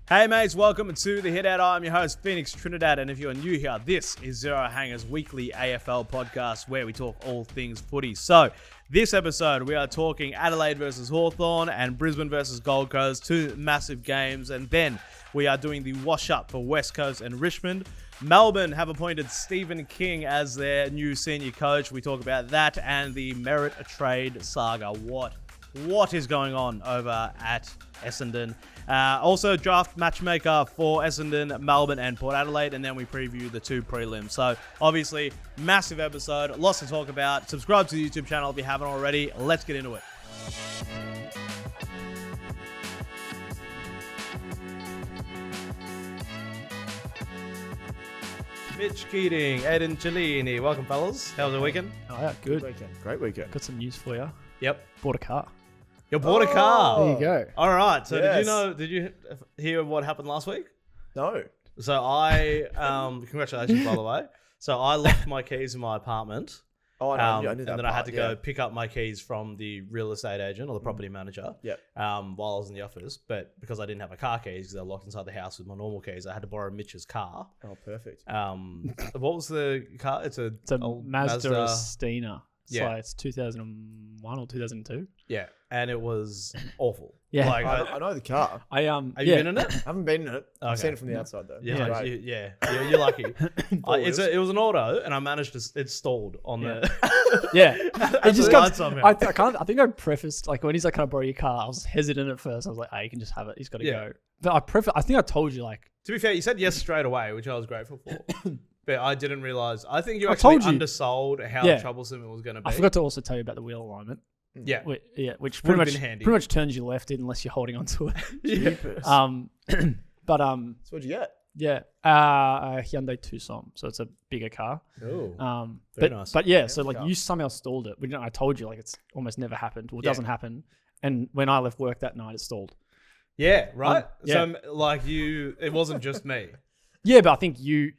Hey mates, welcome to the Hitout. I'm your host, Phoenix Trinidad, and if you're new here, this is Zero Hanger's weekly AFL podcast where we talk all things footy. So, this episode we are talking Adelaide versus Hawthorn and Brisbane versus Gold Coast, two massive games, and then we are doing the wash-up for West Coast and Richmond. Melbourne have appointed Stephen King as their new senior coach. We talk about that and the Merrett trade saga. What is going on over at Essendon? Also, draft matchmaker for Essendon, Melbourne, and Port Adelaide, and then we preview the two prelims. So, obviously, massive episode, lots to talk about. Subscribe to the YouTube channel if you haven't already. Let's get into it. Mitch, Keating, Aidan, Cellini. Welcome, fellas. How was the weekend? Oh, yeah, good. Great weekend. Got some news for you. Yep. Bought a car. You bought a car. There you go. All right. So Yes. did you hear what happened last week? No. So I, congratulations by the way. So I locked my keys in my apartment. Oh, I know. I knew that and then I had to part, go pick up my keys from the real estate agent or the property manager. Yep. While I was in the office, but because I didn't have a car keys because they were locked inside the house with my normal keys, I had to borrow Mitch's car. Oh, perfect. What was the car? It's a old Mazda Estina. Yeah. So it's 2001 or 2002. Yeah, and it was awful. Yeah. Like, I know the car. Have have you been in it? I haven't been in it. I've Okay. seen it from the outside though. Yeah, Great. you're lucky. wheels. It was an auto, and I managed to. It stalled on the. Yeah. It just the comes. somehow. I think I prefaced, like, when he's like, "Can I borrow your car?" I was hesitant at first. I was like, "Hey, you can just have it. He's got to Yeah. go." But I think I told you, like, To be fair, you said yes straight away, which I was grateful for. But I didn't realize. I think you I actually told you. undersold how Yeah. troublesome it was going to be. I forgot to also tell you about the wheel alignment. Yeah. Which Would've pretty been handy. much turns you left in unless you're holding onto it. Jeepers. But So what'd you get? yeah, a Hyundai Tucson, so it's a bigger car. Oh. But nice. but yeah, so like car. you somehow stalled it. I told you, like, it's almost never happened. Well, it Yeah. doesn't happen. And when I left work that night, it stalled. Yeah. Right. yeah. So like it wasn't just me. Yeah, but I think you've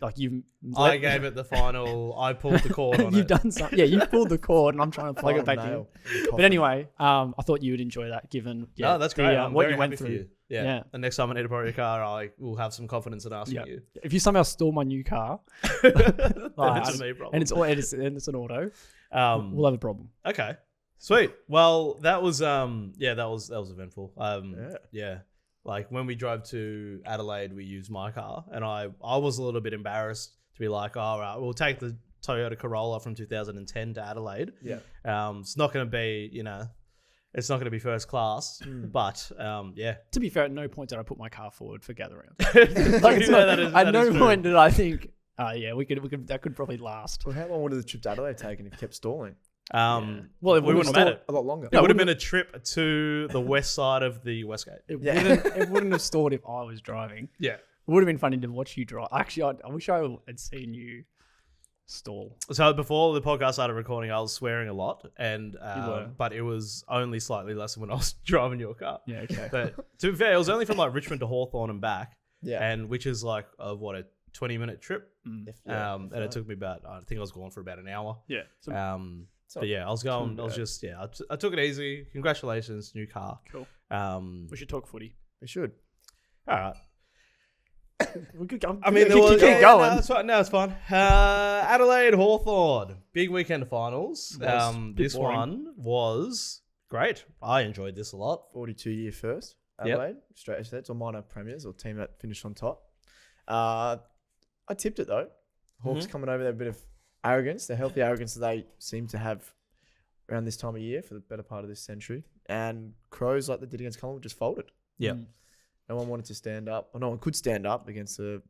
I gave it the final. I pulled the cord on you've it. done something. Yeah, you pulled the cord, and I'm trying to plug it back in. Nail. But anyway, I thought you would enjoy that, given No, that's great. I'm what very you went happy for through. you. Yeah. Yeah. The next time I need to borrow your car, I will have some confidence in asking Yeah. you. If you somehow stole my new car, Then it's a me problem. and it's an auto, Um, we'll have a problem. Okay. Sweet. Well, that was that was eventful. Yeah. Like when we drove to Adelaide, we used my car, and I was a little bit embarrassed to be like, all right, we'll take the Toyota Corolla from 2010 to Adelaide. Yeah. It's not going to be, it's not going to be first class, but yeah. To be fair, at no point did I put my car forward for gather round. Like, At no point did I think, we could that could probably last. Well, how long would the trip to Adelaide taken if you kept stalling? Well, it we wouldn't wouldn't have made it. A lot longer. It would have been a trip to the west side of the Westgate. It wouldn't have stalled if I was driving. Yeah. It would have been funny to watch you drive. Actually, I wish I had seen you stall. So before the podcast started recording, I was swearing a lot, and were. but it was only slightly less than when I was driving your car. Yeah, okay. But to be fair, it was only from like Richmond to Hawthorn and back, Yeah. and which is like a 20-minute trip. Yeah, And it took me about, I think I was gone for about an hour. Yeah. So, But yeah, I was going. I was just I took it easy. Congratulations, new car. cool. We We should talk footy. We should. all right. We could go. I mean, keep going. No, it's fine. No, it's fine. Adelaide Hawthorn, big weekend of finals. This boring. one was great. I enjoyed this a lot. 42-year first. Yep. Adelaide. Straight as that's or minor premiers or team that finished on top. I tipped it though. Hawks coming over there, a bit of arrogance, the healthy arrogance that they seem to have around this time of year for the better part of this century. And Crows, like they did against Collingwood, just folded. Yeah. No one wanted to stand up, or no one could stand up against the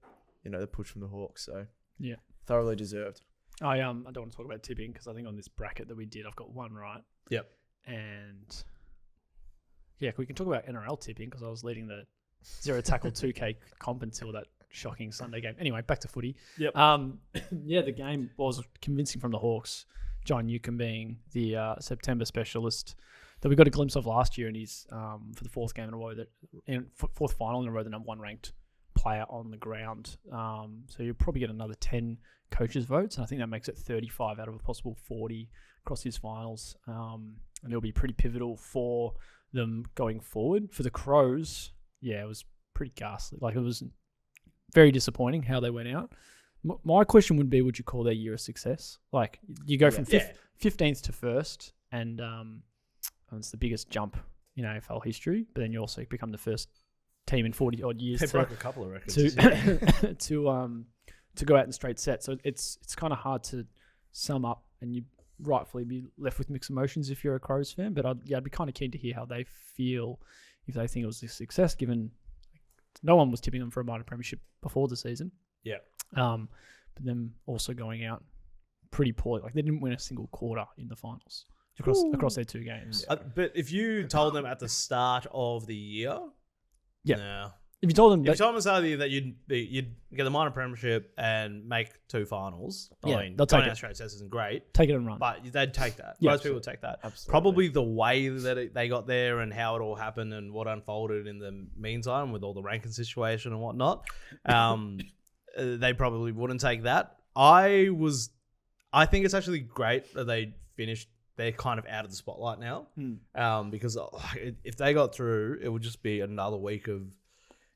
push from the Hawks. So Yeah. thoroughly deserved. I don't want to talk about tipping because I think on this bracket that we did, I've got one right. Yep. And yeah, we can talk about NRL tipping because I was leading the 0 tackle 2K comp until that shocking Sunday game. Anyway, back to footy. Yep. Yeah, the game was convincing from the Hawks. John Newcombe being the September specialist that we got a glimpse of last year, and he's for the fourth game in a row, fourth final in a row, the number one ranked player on the ground. So you'll probably get another 10 coaches' votes, and I think that makes it 35 out of a possible 40 across his finals. And it'll be pretty pivotal for them going forward. For the Crows, yeah, it was pretty ghastly. Like, it was very disappointing how they went out. My question would be, would you call their year a success? Like, you go from 15th to 1st, and it's the biggest jump in AFL history, but then you also become the first team in 40 odd years. They broke a couple of records. To go out in straight sets. So it's kind of hard to sum up, and you rightfully be left with mixed emotions if you're a Crows fan, but I'd be kind of keen to hear how they feel, if they think it was a success, given no one was tipping them for a minor premiership before the season. Yeah. But them also going out pretty poorly. Like, they didn't win a single quarter in the finals across their 2 games. But if you told them at the start of the year, no. If you told them at the start of the year that you'd get the minor premiership and make 2 finals, I mean, they'll take it. Straight sets isn't great. Take it and run. But they'd take that. Yeah, Most people would take that. Absolutely. Probably the way that they got there and how it all happened and what unfolded in the meantime with all the ranking situation and whatnot, they probably wouldn't take that. I think it's actually great that they finished. They're kind of out of the spotlight now, because if they got through, it would just be another week of,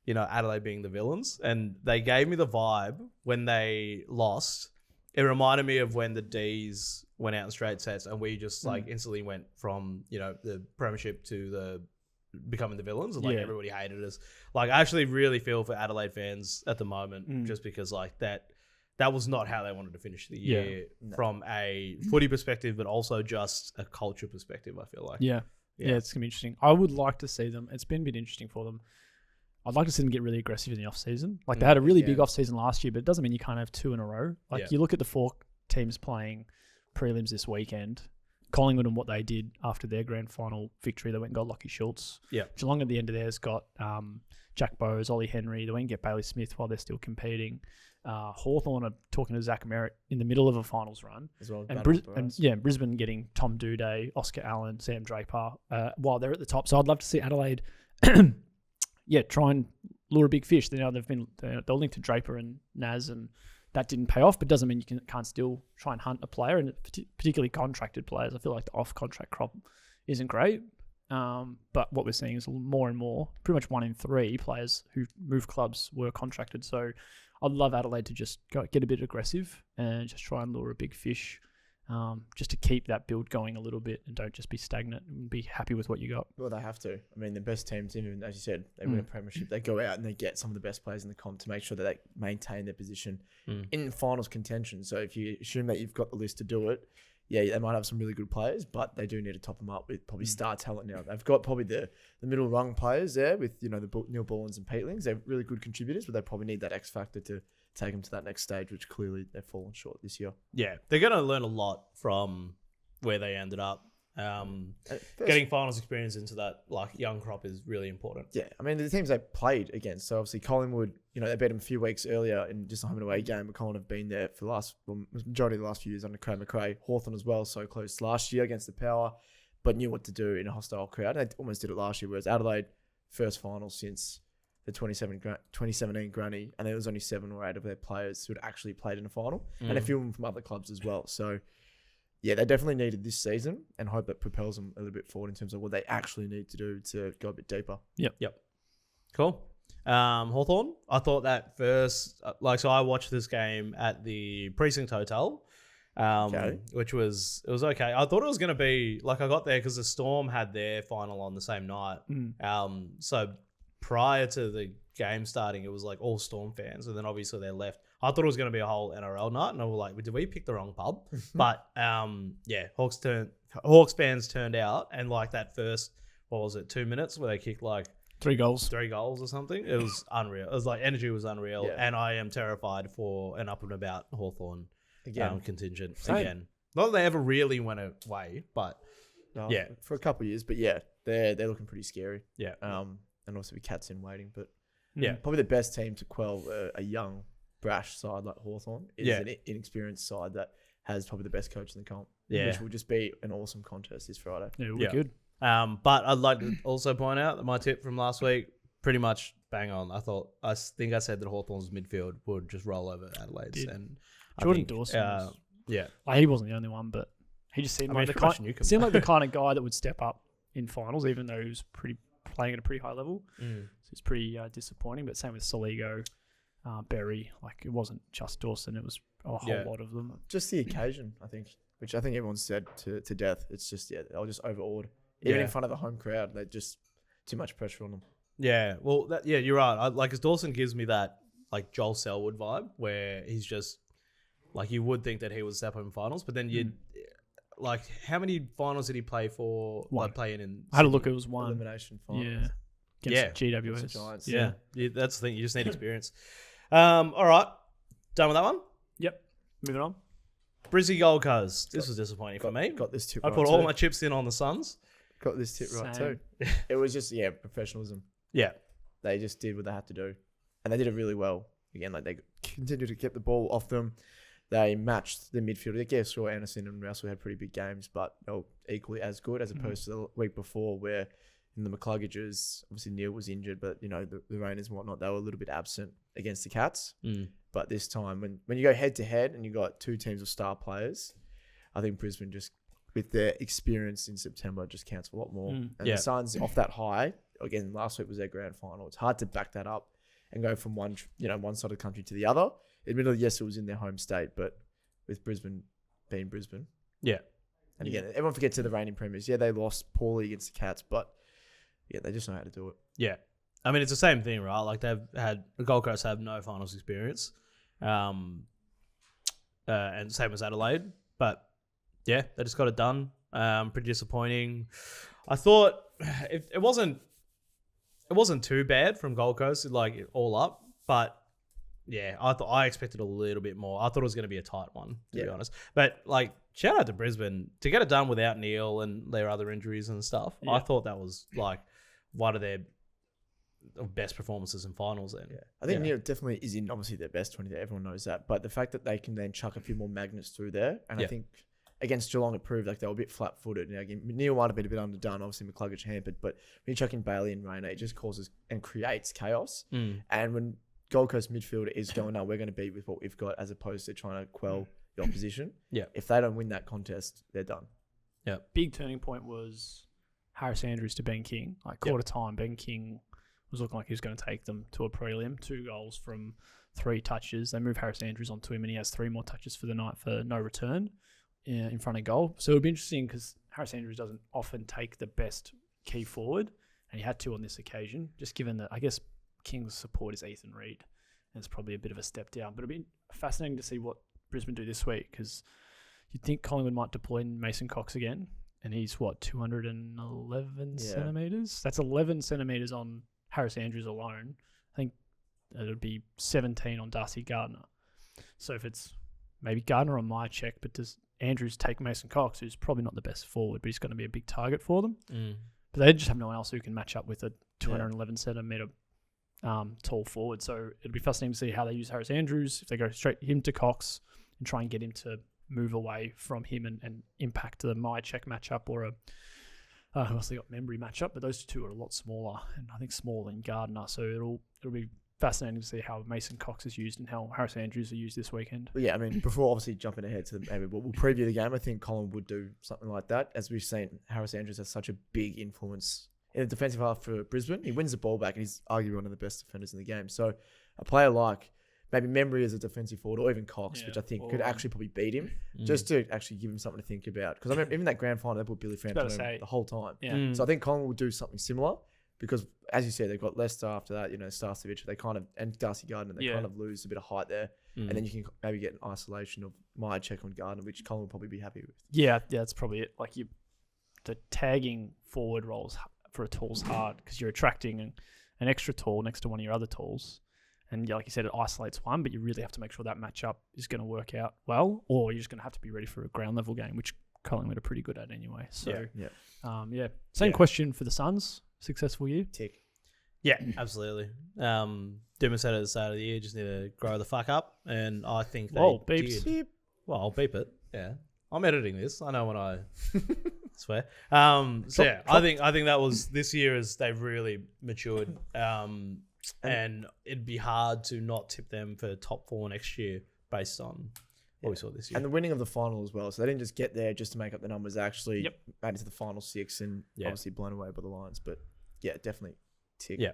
Adelaide being the villains. And they gave me the vibe when they lost. It reminded me of when the D's went out in straight sets and we just instantly went from, the premiership to becoming the villains, and everybody hated us. Like, I actually really feel for Adelaide fans at the moment, just because that was not how they wanted to finish the year from a footy perspective, but also just a culture perspective, I feel like. Yeah, it's going to be interesting. I would like to see them. It's been a bit interesting for them. I'd like to see them get really aggressive in the off-season. Like, they had a really big off-season last year, but it doesn't mean you can't have 2 in a row. Like, you look at the 4 teams playing prelims this weekend, Collingwood and what they did after their grand final victory. They went and got Lockie Schultz. Yeah. Geelong at the end of theirs got Jack Bowes, Ollie Henry. They went and get Bailey Smith while they're still competing. Hawthorn are talking to Zach Merrett in the middle of a finals run. As well, and Brisbane getting Tom Doedee, Oscar Allen, Sam Draper while they're at the top. So I'd love to see Adelaide try and lure a big fish. They're linked to Draper and Naz, and that didn't pay off, but doesn't mean you can't still try and hunt a player, and particularly contracted players. I feel like the off-contract crop isn't great. But what we're seeing is more and more, pretty much 1 in 3 players who move clubs were contracted. So I'd love Adelaide to just get a bit aggressive and just try and lure a big fish, just to keep that build going a little bit and don't just be stagnant and be happy with what you got. Well, they have to. I mean, the best teams, even as you said, they win a premiership. They go out and they get some of the best players in the comp to make sure that they maintain their position in finals contention. So if you assume that you've got the list to do it, they might have some really good players, but they do need to top them up with probably star talent now. They've got probably the middle rung players there with, the Neil Bullens and Peatlings. They're really good contributors, but they probably need that X factor to take them to that next stage, which clearly they've fallen short this year. Yeah, they're going to learn a lot from where they ended up. Getting finals experience into that young crop is really important. Yeah, I mean, the teams they played against, so obviously Collingwood, they beat them a few weeks earlier in just a home and away game, but Collingwood have been there for the majority of the last few years under Craig McRae. Hawthorn as well, so close last year against the Power, but knew what to do in a hostile crowd. They almost did it last year, whereas Adelaide, first final since the 2017 granny, and there was only 7 or 8 of their players who had actually played in a final, and a few of them from other clubs as well. So, yeah, they definitely needed this season, and hope that propels them a little bit forward in terms of what they actually need to do to go a bit deeper. Yep. Cool. Hawthorn, I thought that first, so I watched this game at the Precinct Hotel, which was okay. I thought it was going to be, I got there because the Storm had their final on the same night. So prior to the game starting, it was all Storm fans, and then obviously they left. I thought it was going to be a whole NRL night, and I was like, did we pick the wrong pub? But Hawks fans turned out, and that first, 2 minutes where they kicked 3 goals. 3 goals or something. It was unreal. It was energy was unreal, and I am terrified for an up and about Hawthorn contingent again. Not that they ever really went away, but for a couple of years. But they're looking pretty scary. Yeah. And also with Cats in waiting, but probably the best team to quell a young, brash side like Hawthorn is an inexperienced side that has probably the best coach in the comp. Which will just be an awesome contest this Friday. Yeah, it'll be good. But I'd like to also point out that my tip from last week pretty much bang on. I think I said that Hawthorn's midfield would just roll over Adelaide's, and Jordan Dawson. He wasn't the only one, but he just seemed like the kind of guy that would step up in finals, even though he was playing at a pretty high level. Mm. So it's pretty disappointing. But same with Soligo, Berry. Like, it wasn't just Dawson. It was a whole lot of them. Just the occasion, I think, which I think everyone said to death. It's just, they were just overawed. Even in front of the home crowd, they just too much pressure on them. Yeah, well, you're right. Because Dawson gives me that like Joel Selwood vibe, where he's just like, you would think that he would step up in finals, but then you'd like, how many finals did he play for? One. Like playing in. I had a look. It was one. Elimination finals. Yeah. Against GWS. Against the Giants. Yeah, that's the thing. You just need experience. All right, done with that one. Yep. Moving on. Brizzy Gold Coast. This was disappointing for me. Got this tip I right put all too. my chips in on the Suns. Got this tip right Same. too. It was just, professionalism. Yeah. They just did what they had to do. And they did it really well. Again, like, they continued to keep the ball off them. They matched the midfield. I guess sure Anderson and Russell had pretty big games, but they were equally as good as opposed to the week before, where in the McCluggages, obviously Neil was injured, but the Rainers and whatnot, they were a little bit absent against the Cats. But this time, when you go head to head and you got two teams of star players, I think Brisbane just, with their experience in September, just counts a lot more. And the Suns off that high, again, last week was their grand final. It's hard to back that up and go from one side of the country to the other. Admittedly, yes, it was in their home state, but with Brisbane being Brisbane. Yeah. And again, everyone forgets to the reigning premiers. Yeah, they lost poorly against the Cats, but they just know how to do it. Yeah. I mean, it's the same thing, right? Like, the Gold Coast have no finals experience. And same as Adelaide. But yeah, they just got it done. Pretty disappointing. I thought it wasn't too bad from Gold Coast, like, all up, but yeah, I expected a little bit more. I thought it was going to be a tight one, to be honest. But like, shout out to Brisbane to get it done without Neil and their other injuries and stuff. Yeah. I thought that was like one of their best performances in finals. Then I think Neil definitely is in obviously their best 20 there. Everyone knows that, but the fact that they can then chuck a few more magnets through there, and I think against Geelong it proved like they were a bit flat-footed. Now, again, Neil might have been a bit underdone. Obviously, McCluggage hampered, but when you chuck in Bailey and Rayner, it just causes and creates chaos. And when Gold Coast midfield is going, no, we're going to be with what we've got, as opposed to trying to quell the opposition. If they don't win that contest, they're done. Big turning point was Harris Andrews to Ben King. Like, quarter time, Ben King was looking like he was going to take them to a prelim. 2 goals from 3 touches. They move Harris Andrews onto him, and he has 3 more touches for the night for no return in front of goal. So it'll be interesting because Harris Andrews doesn't often take the best key forward, and he had to on this occasion, just given that, I guess, King's support is Ethan Reid, and it's probably a bit of a step down. But it'll be fascinating to see what Brisbane do this week, because you'd think Collingwood might deploy Mason Cox again, and he's, 211 centimetres? That's 11 centimetres on Harris Andrews alone. I think it would be 17 on Darcy Gardner. So if it's maybe Gardner on my check, but does Andrews take Mason Cox, who's probably not the best forward, but he's going to be a big target for them. But they just have no one else who can match up with a 211 centimetre tall forward. So it'll be fascinating to see how they use Harris Andrews, if they go straight him to Cox and try and get him to move away from him and impact the my check matchup, or who else they got, Membry matchup. But those two are a lot smaller, and I think smaller than Gardner. So it'll be fascinating to see how Mason Cox is used and how Harris Andrews are used this weekend. But yeah, I mean, before obviously jumping ahead to maybe we'll preview the game, I think Collingwood would do something like that. As we've seen, Harris Andrews has such a big influence in the defensive half for Brisbane. He wins the ball back, and he's arguably one of the best defenders in the game. So a player like maybe Membry as a defensive forward, or even Cox, which I think could actually probably beat him, just to actually give him something to think about. Because I remember even that grand final, they put Billy Frampton the whole time. So I think Collingwood will do something similar, because as you said, they've got Leicester after that, Starcevic, they kind of, and Darcy Gardner, they kind of lose a bit of height there. And then you can maybe get an isolation of my check on Gardner, which Collingwood will probably be happy with. Yeah, that's probably it. Like, the tagging forward roles for a tall's hard, because you're attracting an extra tall next to one of your other talls. And like you said, it isolates one, but you really have to make sure that matchup is going to work out well, or you're just going to have to be ready for a ground level game, which Collingwood are pretty good at anyway. So, Same question for the Suns. Successful year? Tick. Yeah, absolutely. Duma said at the start of the year, just need to grow the fuck up, and I think they did. Beep. Well, I'll beep it. Yeah, I'm editing this. I know when I swear. I think that was this year as they've really matured. And it'd be hard to not tip them for top 4 next year based on what we saw this year. And the winning of the final as well. So they didn't just get there just to make up the numbers. They actually made it to the final 6 and obviously blown away by the Lions. But yeah, definitely tick. Yeah.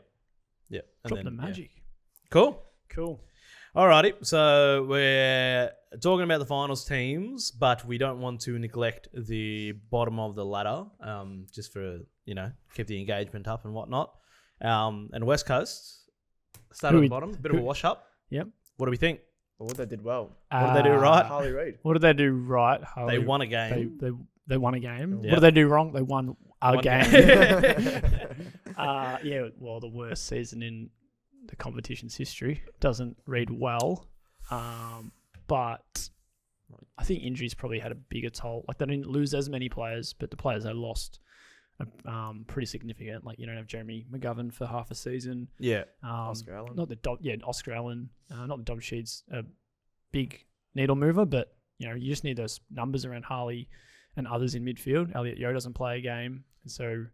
Yeah. And Drop the magic. Cool. Cool. Alrighty, so we're talking about the finals teams, but we don't want to neglect the bottom of the ladder, just for, keep the engagement up and whatnot. And West Coast, start at the bottom, bit of a wash up. Yep. What do we think? Well, what they did well. What did they do right? Harley Reid. What did they do right? They won a game. They won a game. Yep. What did they do wrong? They won a One game. game. Well, the worst season in the competition's history. Doesn't read well. But I think injuries probably had a bigger toll. Like, they didn't lose as many players, but the players they lost are pretty significant. Like, you don't have Jeremy McGovern for half a season. Yeah. Oscar Allen. Oscar Allen. Not the Dob Sheed's a big needle mover, but you just need those numbers around Harley and others in midfield. Elliot Yeo doesn't play a game, and so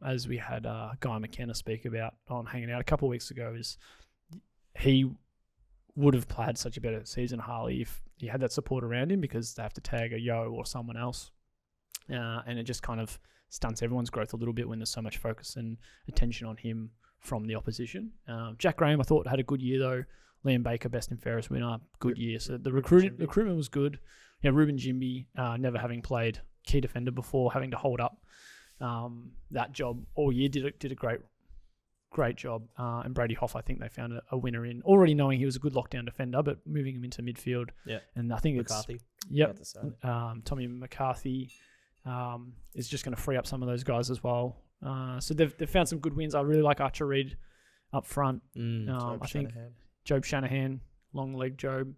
as we had Guy McKenna speak about on Hanging Out a couple of weeks ago, is he would have had such a better season, Harley, if he had that support around him, because they have to tag a Yo or someone else, and it just kind of stunts everyone's growth a little bit when there's so much focus and attention on him from the opposition. Jack Graham, I thought, had a good year though. Liam Baker, best and fairest winner, good year. So the recruitment was good. Ruben Jimby, never having played key defender before, having to hold up that job all year, did a great job. And Brady Hoff, I think they found a winner in, already knowing he was a good lockdown defender, but moving him into midfield. Yeah. And I think McCarthy. Tommy McCarthy is just going to free up some of those guys as well. So they've found some good wins. I really like Archer Reid up front. I think Job Shanahan, long leg Job.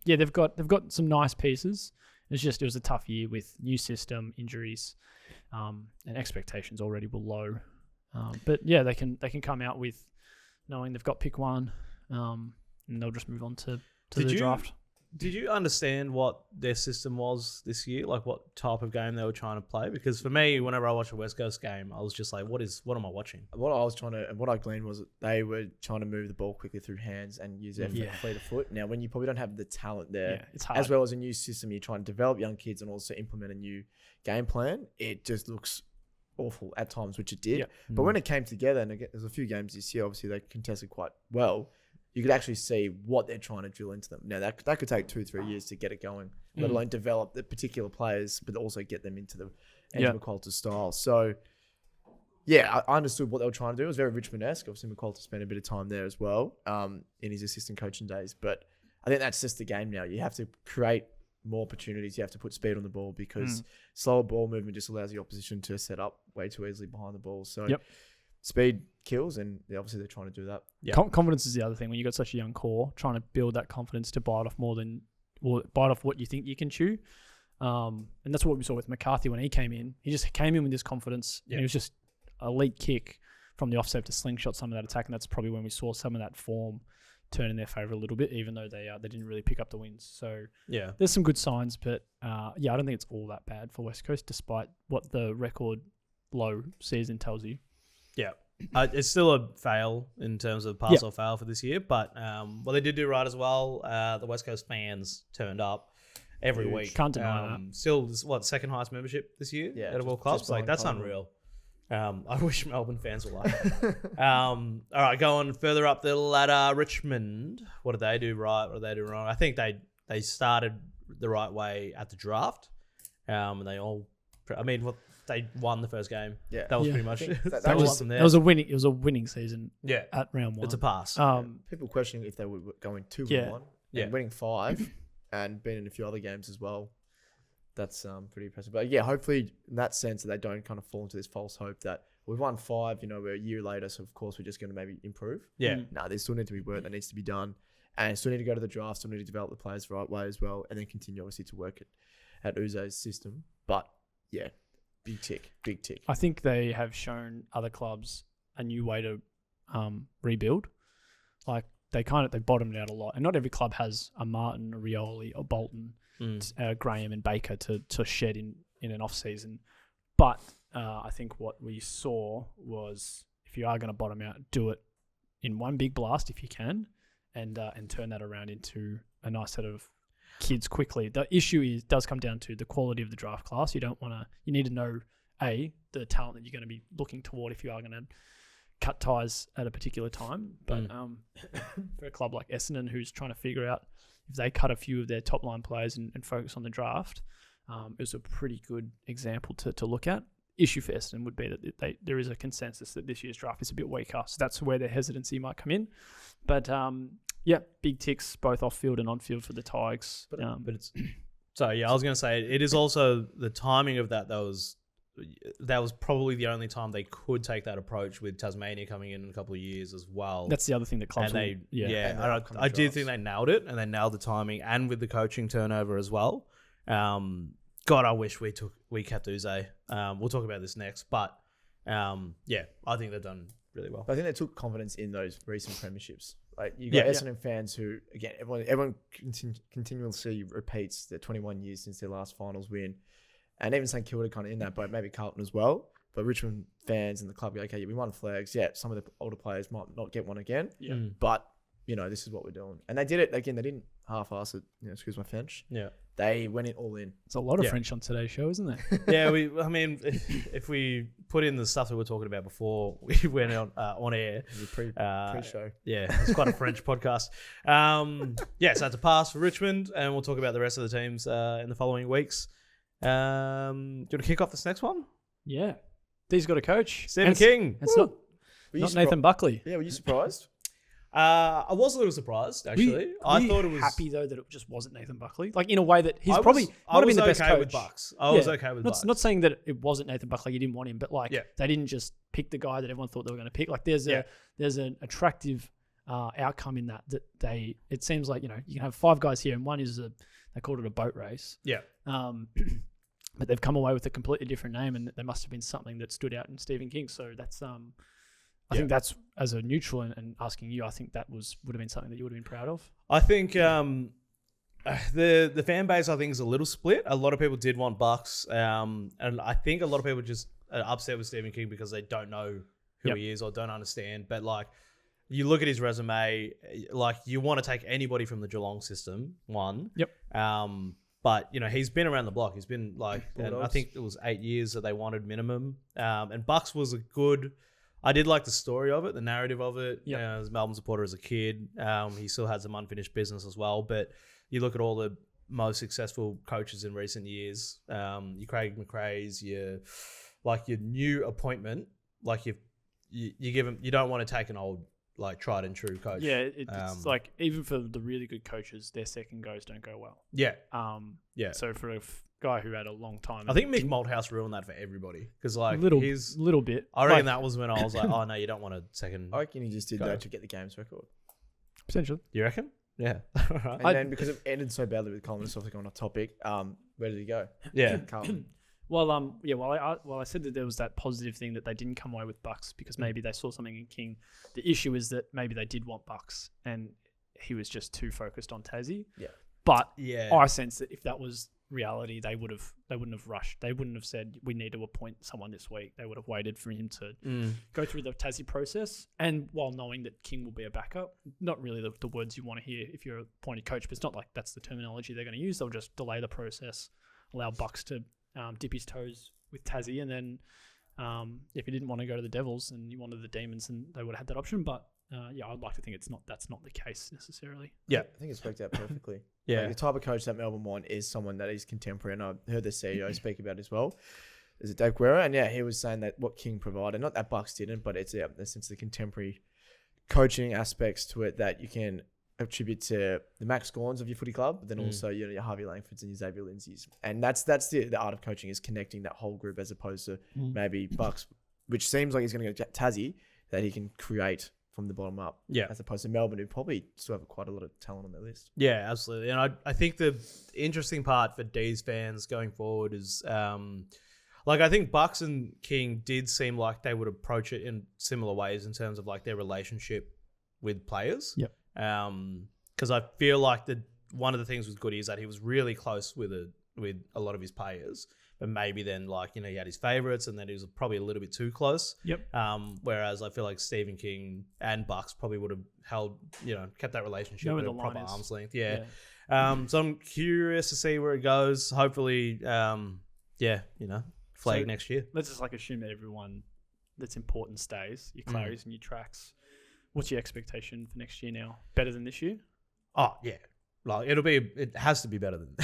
They've got some nice pieces. It was a tough year with new system, injuries, and expectations already were low. But yeah, they can come out with knowing they've got pick one, and they'll just move on to the draft. Did you understand what their system was this year? Like, what type of game they were trying to play? Because for me, whenever I watch a West Coast game, I was just like, what am I watching? What I gleaned was that they were trying to move the ball quickly through hands and use their fleet of foot. Now, when you probably don't have the talent there, it's hard. as well as a new system, you're trying to develop young kids and also implement a new game plan. It just looks awful at times, which it did. Yeah. But when it came together, and again, there's a few games this year, obviously they contested quite well. You could actually see what they're trying to drill into them. Now, that could take 2-3 years to get it going, let alone develop the particular players, but also get them into the Andrew McQualter style. So, yeah, I understood what they were trying to do. It was very Richmond-esque. Obviously, McQualter spent a bit of time there as well in his assistant coaching days. But I think that's just the game now. You have to create more opportunities. You have to put speed on the ball, because slower ball movement just allows the opposition to set up way too easily behind the ball. So, speed kills, and obviously they're trying to do that. Yeah. Confidence is the other thing. When you've got such a young core, trying to build that confidence to bite off bite off what you think you can chew. And that's what we saw with McCarthy when he came in. He just came in with this confidence. And it was just a elite kick from the offset to slingshot some of that attack, and that's probably when we saw some of that form turn in their favour a little bit, even though they didn't really pick up the wins. So there's some good signs, but I don't think it's all that bad for West Coast, despite what the record low season tells you. Yeah. It's still a fail in terms of pass or fail for this year, but what they did do right as well, the West Coast fans turned up every week. Can't deny that. Still, second highest membership this year out of all clubs? Like, that's unreal. I wish Melbourne fans were like that. All right, going further up the ladder, Richmond. What did they do right? What did they do wrong? I think they started the right way at the draft, and they all. They won the first game. Yeah, that was pretty much that was from there. It was a winning season. Yeah, at round one. It's a pass. People questioning if they were going 2-1, and winning 5, and being in a few other games as well. That's pretty impressive. But yeah, hopefully in that sense that they don't kind of fall into this false hope that we've won 5. We're a year later, so of course we're just going to maybe improve. Yeah. No, there still need to be work that needs to be done, and still need to go to the draft. Still need to develop the players the right way as well, and then continue obviously to work at Uzo's system. But yeah. Big tick. I think they have shown other clubs a new way to rebuild. Like they bottomed out a lot, and not every club has a Martin, a Rioli, or Bolton, Graham, and Baker to shed in an off season. But I think what we saw was, if you are going to bottom out, do it in one big blast if you can, and turn that around into a nice set of kids quickly. The issue does come down to the quality of the draft class. You need to know the talent that you're going to be looking toward if you are going to cut ties at a particular time. But for a club like Essendon, who's trying to figure out if they cut a few of their top line players and focus on the draft, it was a pretty good example to look at. Issue for Essendon would be that there is a consensus that this year's draft is a bit weaker, so that's where their hesitancy might come in. But big ticks both off field and on field for the Tigers. But it's so I was going to say it is also the timing of that was probably the only time they could take that approach with Tasmania coming in a couple of years as well. That's the other thing that clubs I did think they nailed it, and they nailed the timing and with the coaching turnover as well. God, I wish we kept Uze. We'll talk about this next, but I think they've done really well. I think they took confidence in those recent premierships. Like you got Essendon fans who, again, everyone continuously repeats their 21 years since their last finals win, and even St Kilda kind of in that boat, maybe Carlton as well. But Richmond fans and the club go, okay, we won flags. Yeah, some of the older players might not get one again. Yeah, but this is what we're doing, and they did it again. They didn't half-ass it. Excuse my French. Yeah. They went all in. It's a lot of French on today's show, isn't there? Yeah, if we put in the stuff that we were talking about before we went on air. Pre-show. Yeah, it's quite a French podcast. So it's a pass for Richmond, and we'll talk about the rest of the teams in the following weeks. Do you want to kick off this next one? Yeah. He's got a coach. Stephen King. It's not Nathan Buckley. Yeah, were you surprised? I was a little surprised, actually. I thought it was happy though that it just wasn't Nathan Buckley. Like in a way that he's probably might have been the best coach. With Bucks. I was okay with Bucks. Not saying that it wasn't Nathan Buckley. You didn't want him, but they didn't just pick the guy that everyone thought they were going to pick. Like there's an attractive outcome in that they. It seems like you can have 5 guys here, and one is they called it a boat race. Yeah. But they've come away with a completely different name, and there must have been something that stood out in Stephen King. So that's I think that's, as a neutral and asking you, I think that would have been something that you would have been proud of. I think the fan base, I think, is a little split. A lot of people did want Bucks, and I think a lot of people just are upset with Stephen King because they don't know who he is or don't understand. But you look at his resume, you want to take anybody from the Geelong system, one. Yep. But he's been around the block. He's been and I think it was 8 years that they wanted minimum. And Bucks was a good. I did like the story of it, the narrative of it. Yeah, as a Melbourne supporter as a kid, he still had some unfinished business as well. But you look at all the most successful coaches in recent years, your Craig McRae's, your new appointment, you give him. You don't want to take an old tried and true coach. Yeah, it's even for the really good coaches, their second goes don't go well. Yeah. So for a guy who had a long time, I think Mick Malthouse ruined that for everybody because little bit. I reckon that was when I was like, oh no, you don't want a second. I reckon he just did that to get the games record. Potentially. You reckon? Yeah. And then because it ended so badly with Collingwood, sort of on a topic, where did he go? Yeah. Carlton. Well, I said that there was that positive thing that they didn't come away with Bucks because maybe they saw something in King. The issue is that maybe they did want Bucks and he was just too focused on Tassie. Yeah. But I sense that if that was reality, they wouldn't have rushed. They wouldn't have said we need to appoint someone this week. They would have waited for him to go through the Tassie process, and while knowing that King will be a backup, not really the words you want to hear if you're a appointed coach, but it's not like that's the terminology they're going to use. They'll just delay the process, allow Bucks to dip his toes with Tassie, and then if he didn't want to go to the Devils and you wanted the Demons, then they would have had that option. But I'd like to think that's not the case necessarily. Yeah, I think it's worked out perfectly. Yeah, the type of coach that Melbourne want is someone that is contemporary, and I heard the CEO speak about it as well. Is it Dave Guerra? And he was saying that what King provided, not that Bucks didn't, but it's essentially the contemporary coaching aspects to it that you can attribute to the Max Gorns of your footy club, but then also your Harvey Langfords and your Xavier Lindsay's, and that's the art of coaching, is connecting that whole group as opposed to maybe Bucks, which seems like he's going to go to Tassie, that he can create from the bottom up, as opposed to Melbourne, who probably still have quite a lot of talent on their list. Yeah, absolutely. And I think the interesting part for D's fans going forward is, I think Bucks and King did seem like they would approach it in similar ways in terms of their relationship with players. Yep. Because I feel like one of the things was good is that he was really close with a lot of his players, but maybe then he had his favorites and then he was probably a little bit too close. Yep. Whereas I feel like Stephen King and Bucks probably would have held, kept that relationship at a proper arm's length. Yeah. So I'm curious to see where it goes. Hopefully, flag So- next year. Let's just assume that everyone that's important stays, your Clarys and your Tracks. What's your expectation for next year now? Better than this year? Oh yeah, like it has to be better than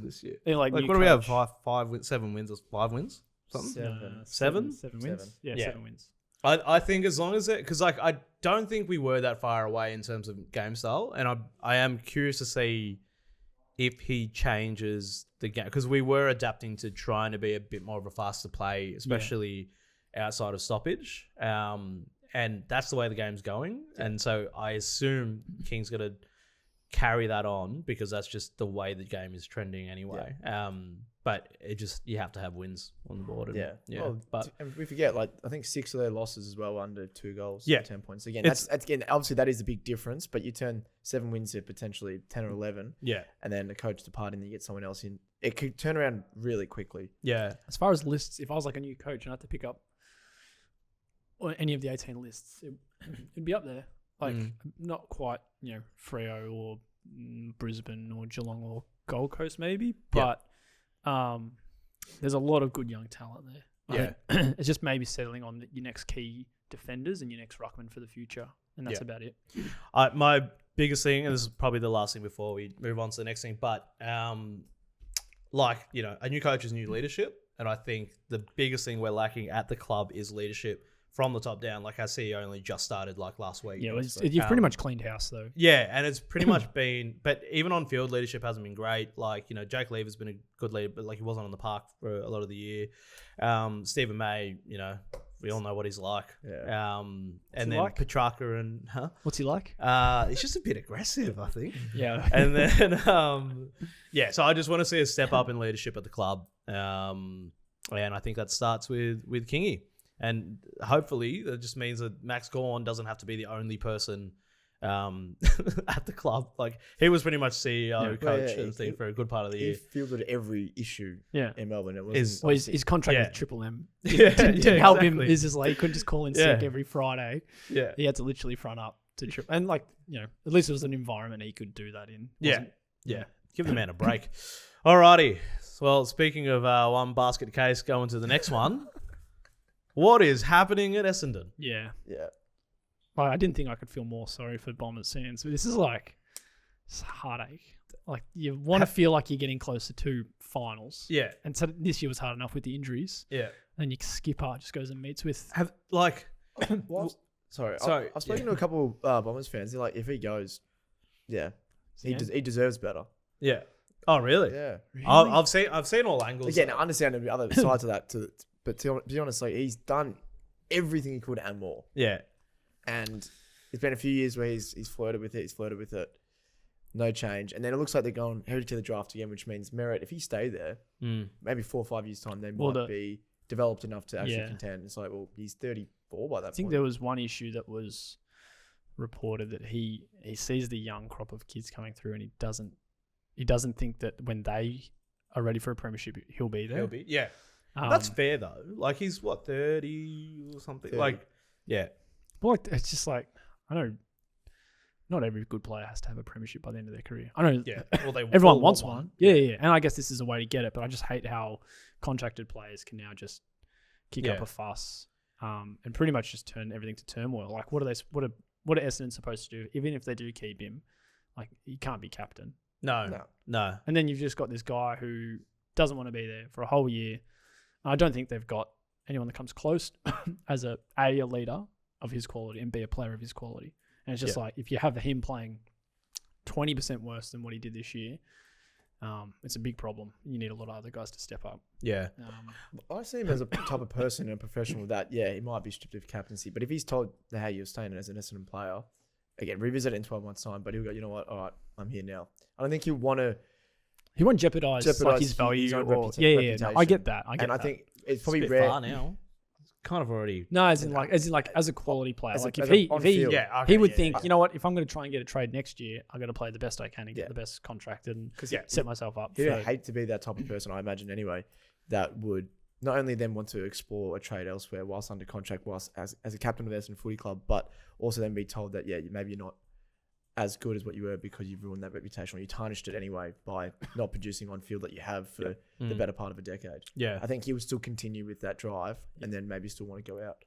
this year. They're Like new what do we have? coach. 7 wins or 5 wins? Something. Seven. Seven wins. Seven. Yeah, Yeah. 7 wins. I think as long as it, because like I don't think we were that far away in terms of game style, and I am curious to see if he changes the game, because we were adapting to trying to be a bit more of a faster play, especially outside of stoppage, and that's the way the game's going, and so I assume King's gonna carry that on because that's just the way the game is trending anyway. But it just, you have to have wins on the board. And, Well, but and we forget, like, I think 6 of their losses as well under 2 goals. Yeah. 10 points. Again, that's again, obviously that is a big difference, but you turn 7 wins to potentially 10 or 11, yeah, and then the coach departing, and you get someone else in. It could turn around really quickly. yeah, As far as lists, if I was like a new coach and I had to pick up any of the 18 lists, it'd be up there. Like, not quite, Freo or Brisbane or Geelong or Gold Coast maybe, but there's a lot of good young talent there. Yeah. It's just maybe settling on your next key defenders and your next ruckman for the future, and that's about it. my biggest thing, and this is probably the last thing before we move on to the next thing, but a new coach is new leadership, and I think the biggest thing we're lacking at the club is leadership from the top down. Like, our CEO only just started like last week. Yeah, you've pretty much cleaned house though. Yeah, and it's pretty much been, but even on field leadership hasn't been great. Like, Jake Lever's been a good leader, but like he wasn't on the park for a lot of the year. Stephen May, we all know what he's like. Yeah. And he then like? Petrarca What's he like? he's just a bit aggressive, I think. Yeah. And then, so I just want to see a step up in leadership at the club. And I think that starts with Kingy. And hopefully that just means that Max Gorn doesn't have to be the only person at the club. Like, he was pretty much CEO, coach, and thing for a good part of the He year. fielded every issue in Melbourne. It was His contract with Triple M didn't help him. exactly. It's just like he couldn't just call in sick every Friday. Yeah. He had to literally front up to Triple. And at least it was an environment he could do that in. Yeah. Give the man a break. Alrighty. Well, speaking of one basket case, going to the next one. What is happening at Essendon? Yeah. Yeah. Like, I didn't think I could feel more sorry for Bombers fans, but this is like, it's a heartache. Like, you want to feel like you're getting closer to finals. Yeah. And so this year was hard enough with the injuries. Yeah. And your skipper just goes and meets with. Sorry. Sorry, I've spoken to a couple Bombers fans. They're like, if he goes, he deserves better. Yeah. Oh, really? Yeah. Really? I've seen all angles. Again, I understand the other sides of that, but to be honest, like, he's done everything he could and more. Yeah. And it's been a few years where he's flirted with it. No change. And then it looks like they're going headed to the draft again, which means Merrett, if he stayed there, maybe 4 or 5 years' time, they might be developed enough to actually contend. It's like, well, he's 34 by that point. I think there was one issue that was reported that he sees the young crop of kids coming through, and he doesn't think that when they are ready for a premiership, he'll be there. Yeah. That's fair though. Like, he's 30 or something. 30. Like, yeah. But like, it's just like, I know not every good player has to have a premiership by the end of their career. I know Well, everyone wants one. Yeah. And I guess this is a way to get it, but I just hate how contracted players can now just kick up a fuss and pretty much just turn everything to turmoil. Like, what are Essendon supposed to do? Even if they do keep him, like, he can't be captain. No. And then you've just got this guy who doesn't want to be there for a whole year. I don't think they've got anyone that comes close as a leader of his quality and B, a player of his quality. And it's just like, if you have him playing 20% worse than what he did this year, it's a big problem. You need a lot of other guys to step up. Yeah. I see him as a type of person and a professional that, he might be stripped of captaincy, but if he's told how you're staying as an Essendon player, again, revisit it in 12 months' time, but he'll go, you know what, all right, I'm here now. I don't think he'll want to... He won't jeopardize like his value. His own reputation. No, I get that. I think it's probably It's a bit rare. far now. It's kind of already. No, as in as a quality player. As a- Like, as if he a on-field. he would think, you know what, if I'm going to try and get a trade next year, I got to play the best I can and get the best contract and set myself up. He'd hate to be that type of person, I imagine anyway, that would not only then want to explore a trade elsewhere whilst under contract, whilst as a captain of the Essendon Footy Club, but also then be told that, maybe you're not as good as what you were because you've ruined that reputation, or you tarnished it anyway by not producing on field that you have for the better part of a decade. Yeah. I think he would still continue with that drive and then maybe still want to go out.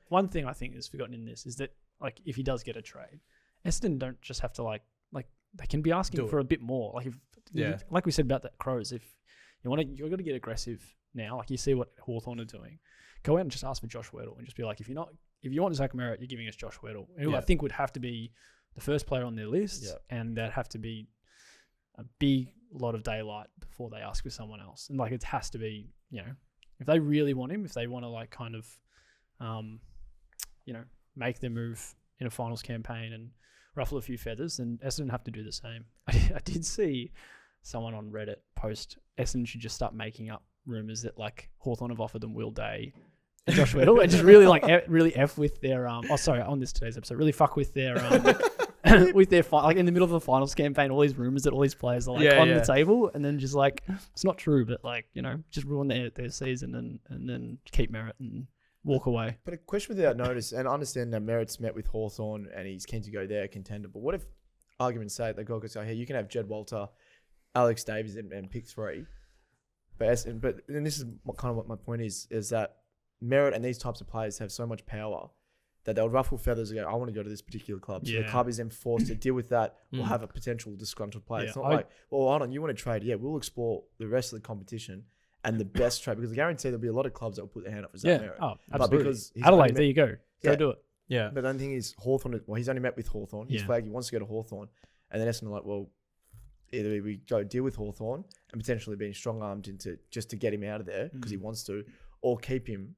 One thing I think is forgotten in this is that like if he does get a trade, Essendon don't just have to like they can be asking for a bit more. Like like we said about the Crows, if you've got to get aggressive now. Like you see what Hawthorn are doing, go out and just ask for Josh Weddle and just be like, if you want Zach Merrett, you're giving us Josh Weddle, who I think would have to be the first player on their list, and that'd have to be a big lot of daylight before they ask for someone else. And like it has to be, if they really want him, if they want to like kind of, make their move in a finals campaign and ruffle a few feathers, then Essendon have to do the same. I did see someone on Reddit post Essendon should just start making up rumors that like Hawthorn have offered them Will Day and Josh Weddle, and just really like really F with their on this today's episode, really fuck with their with their like in the middle of the finals campaign, all these rumors that all these players are like on the table, and then just like it's not true, but like just ruin their season and then keep Merrett and walk away. But a question without notice, and I understand that Merritt's met with Hawthorn and he's keen to go there, contender. But what if arguments say they go hey, you can have Jed Walter, Alex Davies, and pick 3. But and this is what my point is that Merrett and these types of players have so much power that they'll ruffle feathers and go, I want to go to this particular club. So the club is then forced to deal with that or have a potential disgruntled player. It's not like, well, hold on, you want to trade? Yeah, we'll explore the rest of the competition and the best trade, because I guarantee there'll be a lot of clubs that will put their hand up for Zach Merrett. Oh, absolutely. But because Adelaide, there you go. Go do it. Yeah. But the only thing is Hawthorn, he's only met with Hawthorn. He's flagged he wants to go to Hawthorn. And then Essendon are like, well, either we go deal with Hawthorn and potentially being strong-armed just to get him out of there because he wants to, or keep him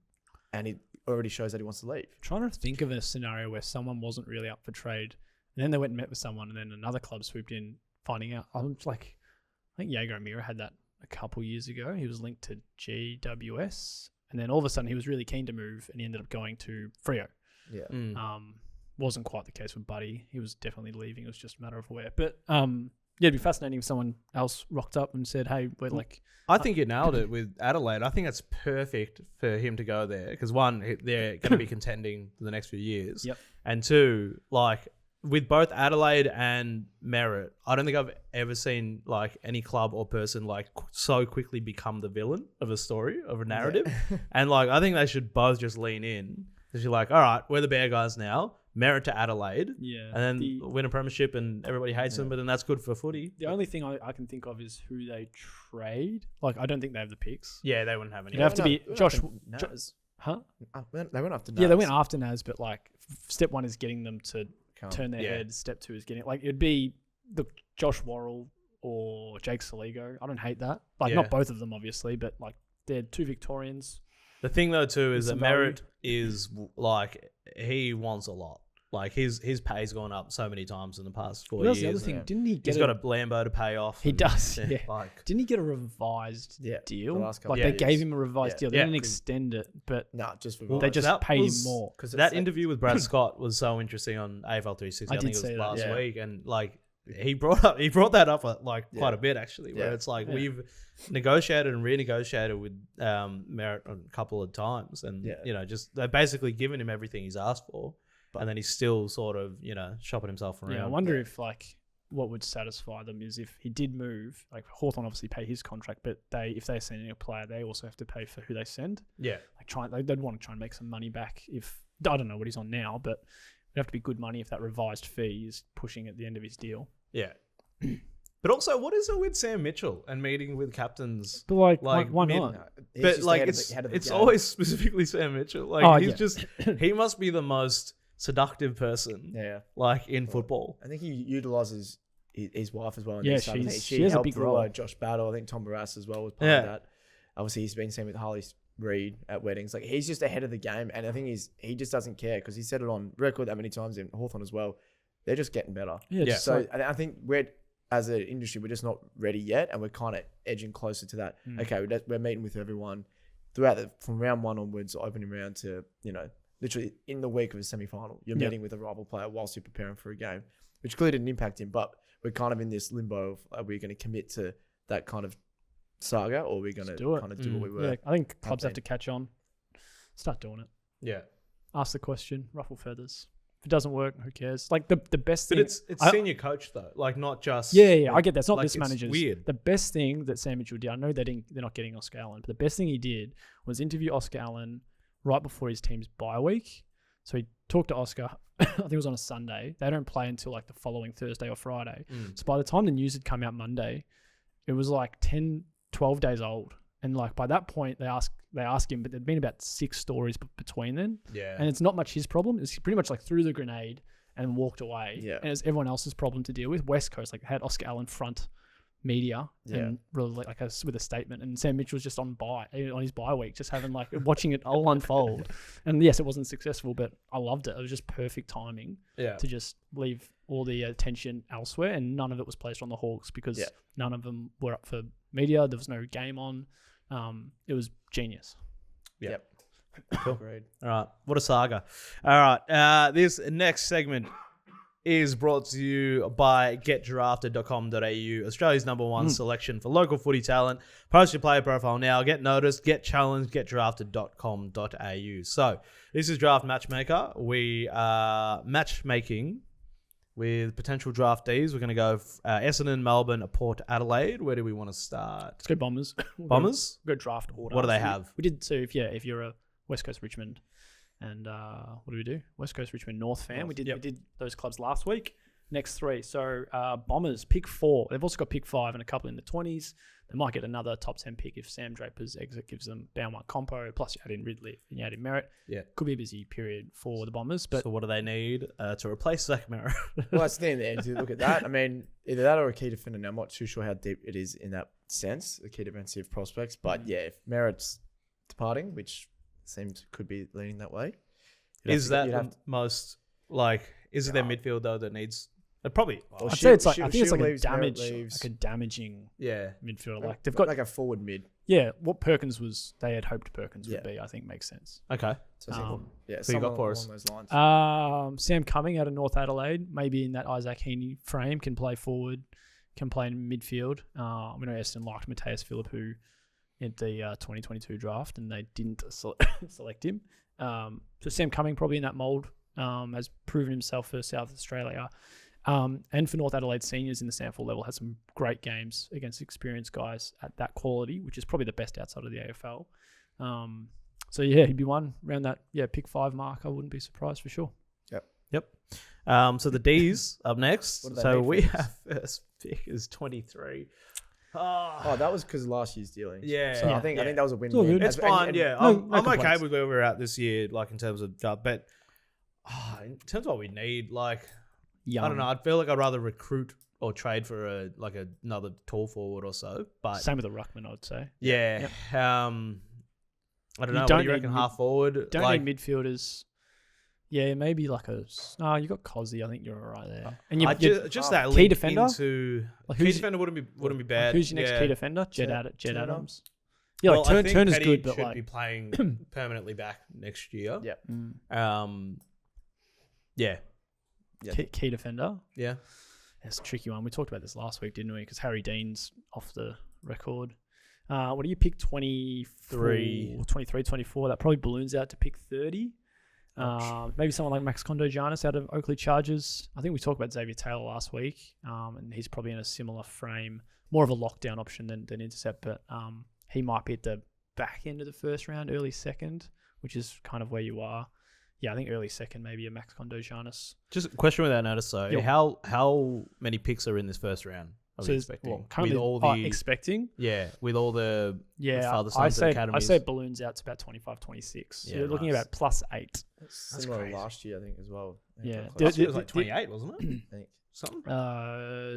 and he already shows that he wants to leave. I'm trying to think of a scenario where someone wasn't really up for trade and then they went and met with someone and then another club swooped in finding out. I think Jaeger O'Meara had that a couple years ago. He was linked to GWS and then all of a sudden he was really keen to move and he ended up going to Freo. Yeah. Wasn't quite the case with Buddy. He was definitely leaving. It was just a matter of where. But it'd be fascinating if someone else rocked up and said, hey, we're like... I think you nailed it with Adelaide. I think it's perfect for him to go there because, one, they're going to be contending for the next few years. Yep. And two, like, with both Adelaide and Merrett, I don't think I've ever seen, like, any club or person, like, so quickly become the villain of a story, of a narrative. Yeah. And, like, I think they should both just lean in. Because you're like, all right, we're the bear guys now. Merrett to Adelaide, and then win a premiership, and everybody hates them, but then that's good for footy. The only thing I can think of is who they trade. Like, I don't think they have the picks. Yeah, they wouldn't have any. It'd have to be Josh. Huh? They went after Naz. Yeah, they went after Naz, but like, step 1 is getting them to turn their head. Step 2 is getting it'd be the Josh Worrell or Jake Saligo. I don't hate that. Like, not both of them, obviously, but like they're 2 Victorians. The thing though too is that Merrett is like he wants a lot. Like his pay's gone up so many times in the past 4 years. That's the other thing. Didn't he get? He's got a Lambo to pay off. He does. Yeah. Like, didn't he get a revised deal? The last couple they gave him a revised deal. They didn't extend it, but just they just paid him more. Because that interview with Brad Scott was so interesting on AFL 360. I think it was last week, and like. He brought that up like quite a bit actually, where it's like we've negotiated and renegotiated with Merrett a couple of times, and just they've basically given him everything he's asked for, and then he's still sort of shopping himself around. Yeah, I wonder if like what would satisfy them is if he did move. Like Hawthorn obviously pay his contract, but if they're sending a player, they also have to pay for who they send. Yeah, like they'd want to try and make some money back. If I don't know what he's on now, but it'd have to be good money if that revised fee is pushing at the end of his deal. Yeah. But also, what is it with Sam Mitchell and meeting with captains? But why not? But like, it's always specifically Sam Mitchell. Like, he must be the most seductive person. Yeah. Like in football. I think he utilizes his wife as well. Yeah, she has a big role. Josh Battle, I think Tom Barras as well was part of that. Obviously, he's been seen with Harley Reid at weddings. Like, he's just ahead of the game, and I think he just doesn't care because he said it on record that many times in Hawthorn as well. They're just getting better. Yeah. So I think as an industry, we're just not ready yet, and we're kind of edging closer to that. Okay, we're meeting with everyone from round 1 onwards, opening round to literally in the week of a semi-final, you're meeting with a rival player whilst you're preparing for a game, which clearly didn't impact him. But we're kind of in this limbo of are we going to commit to that kind of saga, or are we going to kind of do what we were? Yeah, I think clubs have to catch on, start doing it. Yeah, ask the question, ruffle feathers. If it doesn't work, who cares? Like the best thing. But it's senior coach though, like not just. Yeah, I get that. It's not like, this manager's. Weird. The best thing that Sam Mitchell did, I know they're not getting Oscar Allen, but the best thing he did was interview Oscar Allen right before his team's bye week. So he talked to Oscar. I think it was on a Sunday. They don't play until like the following Thursday or Friday. So by the time the news had come out Monday, it was like 10, 12 days old. And like by that point, they asked him, but there'd been about 6 stories between then. Yeah. And it's not much his problem. It's pretty much like threw the grenade and walked away. Yeah. And it's everyone else's problem to deal with. West Coast like had Oscar Allen front media and really like with a statement, and Sam Mitchell was just on his bye week, just having like watching it all unfold. And yes, it wasn't successful, but I loved it. It was just perfect timing to just leave all the attention elsewhere, and none of it was placed on the Hawks because none of them were up for media. There was no game on. It was genius. Yep. Cool. Agreed. All right. What a saga. All right. This next segment is brought to you by getdrafted.com.au, Australia's #1 selection for local footy talent. Post your player profile now. Get noticed, get challenged, getdrafted.com.au. So this is Draft Matchmaker. We are matchmaking with potential draftees. We're going to go Essendon, Melbourne, Port Adelaide. Where do we want to start? Let's go Bombers. Bombers? Go draft order. What do they have? We did, so if you're a West Coast Richmond and what do we do? West Coast Richmond North fan. We did those clubs last week. Next 3. So Bombers, pick 4. They've also got pick 5 and a couple in the 20s. They might get another top 10 pick if Sam Draper's exit gives them bound one compo. Plus you add in Ridley and you add in Merrett. Yeah. Could be a busy period for the Bombers. But so what do they need to replace Zach Merrett? Well, that's the thing there. To look at that, I mean, either that or a key defender. Now, I'm not too sure how deep it is in that sense, the key defensive prospects. But yeah, if Merritt's departing, which seems could be leaning that way, is that the most like? Is it their midfield though that needs? Probably. I'd say it's like I think it's like a damaging midfielder. Like they've got like a forward mid. Yeah, what Perkins was, they had hoped Perkins would be. I think makes sense. Okay. So I think, who you got for us? Those lines. Sam Cumming out of North Adelaide, maybe in that Isaac Heaney frame, can play forward, can play in midfield. We know Essendon liked Mateus Phillip, who in the 2022 draft, and they didn't select him. So Sam Cumming probably in that mould, has proven himself for South Australia. And for North Adelaide seniors in the sample level, has some great games against experienced guys at that quality, which is probably the best outside of the AFL. So yeah, he'd be one around that pick 5 mark. I wouldn't be surprised for sure. Yep. So the D's up next. So we have first pick is 23. Oh, that was because of last year's dealings. Yeah. So I think that was a win-win. It's fine. I'm okay with where we're at this year, like in terms of but in terms of what we need, like. Young. I don't know. I'd feel like I'd rather recruit or trade for another tall forward or so. But same with the ruckman, I'd say. Yeah. Yep. I don't know. What do you reckon? Half forward. Don't need midfielders. Yeah, maybe like a. No, you got Cozzy. I think you're all right there. And just that key defender. Key defender wouldn't be bad. Who's your next key defender? Jed Adams. Yeah, like Turner's good, but should be playing permanently back next year. Yep. Yeah. Key defender. Yeah. That's a tricky one. We talked about this last week, didn't we? Because Harry Dean's off the record. What do you pick? 23, 24. That probably balloons out to pick 30. Maybe someone like Max Kondo-Giannis out of Oakley Chargers. I think we talked about Xavier Taylor last week, and he's probably in a similar frame. More of a lockdown option than intercept, but he might be at the back end of the first round, early second, which is kind of where you are. Yeah, I think early second, maybe a Max Kondo-Giannis. Just a question without notice, though. Yep. How many picks are in this first round? Expecting? With all the expecting? Yeah, with all the father sons academies. I say it balloons out to about 25, 26. So you're looking at about +8. That's similar to last year, I think, as well. Yeah. Last year was like 28, wasn't it? I think. Something?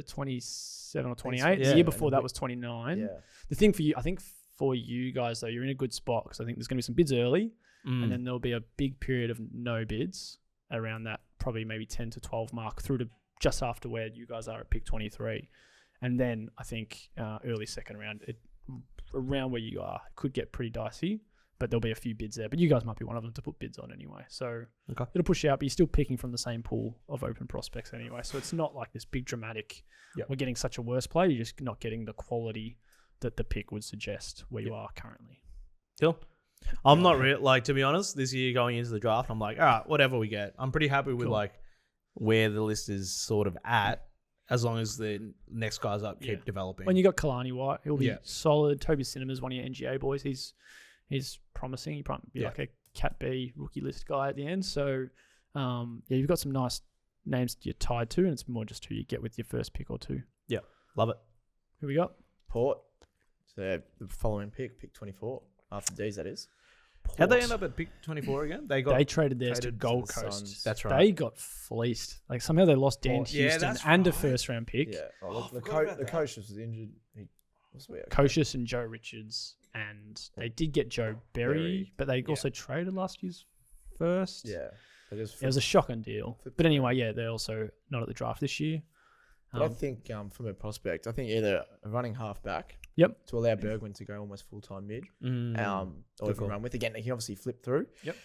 27 or 28. The year before that was 29. Yeah. The thing for you, I think for you guys, though, you're in a good spot because I think there's going to be some bids early. And then there'll be a big period of no bids around that, probably maybe 10 to 12 mark through to just after where you guys are at pick 23. And then I think early second round, around where you are, could get pretty dicey, but there'll be a few bids there. But you guys might be one of them to put bids on anyway. So it'll push you out, but you're still picking from the same pool of open prospects anyway. So it's not like this big dramatic, we're getting such a worse play. You're just not getting the quality that the pick would suggest where you are currently. Cool. I'm not like, to be honest, this year going into the draft, I'm like, all right, whatever we get. I'm pretty happy with like where the list is sort of at, as long as the next guys up keep developing. When you got Kalani White, he'll be solid. Toby Cinema's one of your NGA boys. He's promising. He might be like a Cat B rookie list guy at the end. So, you've got some nice names you're tied to, and it's more just who you get with your first pick or two. Yeah, love it. Who we got? Port. So the following pick 24. After D's, that is. How'd they end up at pick 24 again? They traded theirs to Gold to the Coast. Suns. That's right. They got fleeced. Like somehow they lost Dan Oh, yeah, Houston that's and a right. first round pick. Yeah. Oh, I the forgot about that. coach was injured. What's weird? Kocius and Joe Richards, and they did get Joe Berry, Berry. but they also traded last year's first. Yeah. They just It was a shocking deal. flipped But it anyway, they're also not at the draft this year. But I think from a prospect, I think either a running halfback Yep. to allow Bergman to go almost full-time mid, or even run with. Again, he can obviously flip through. Yep.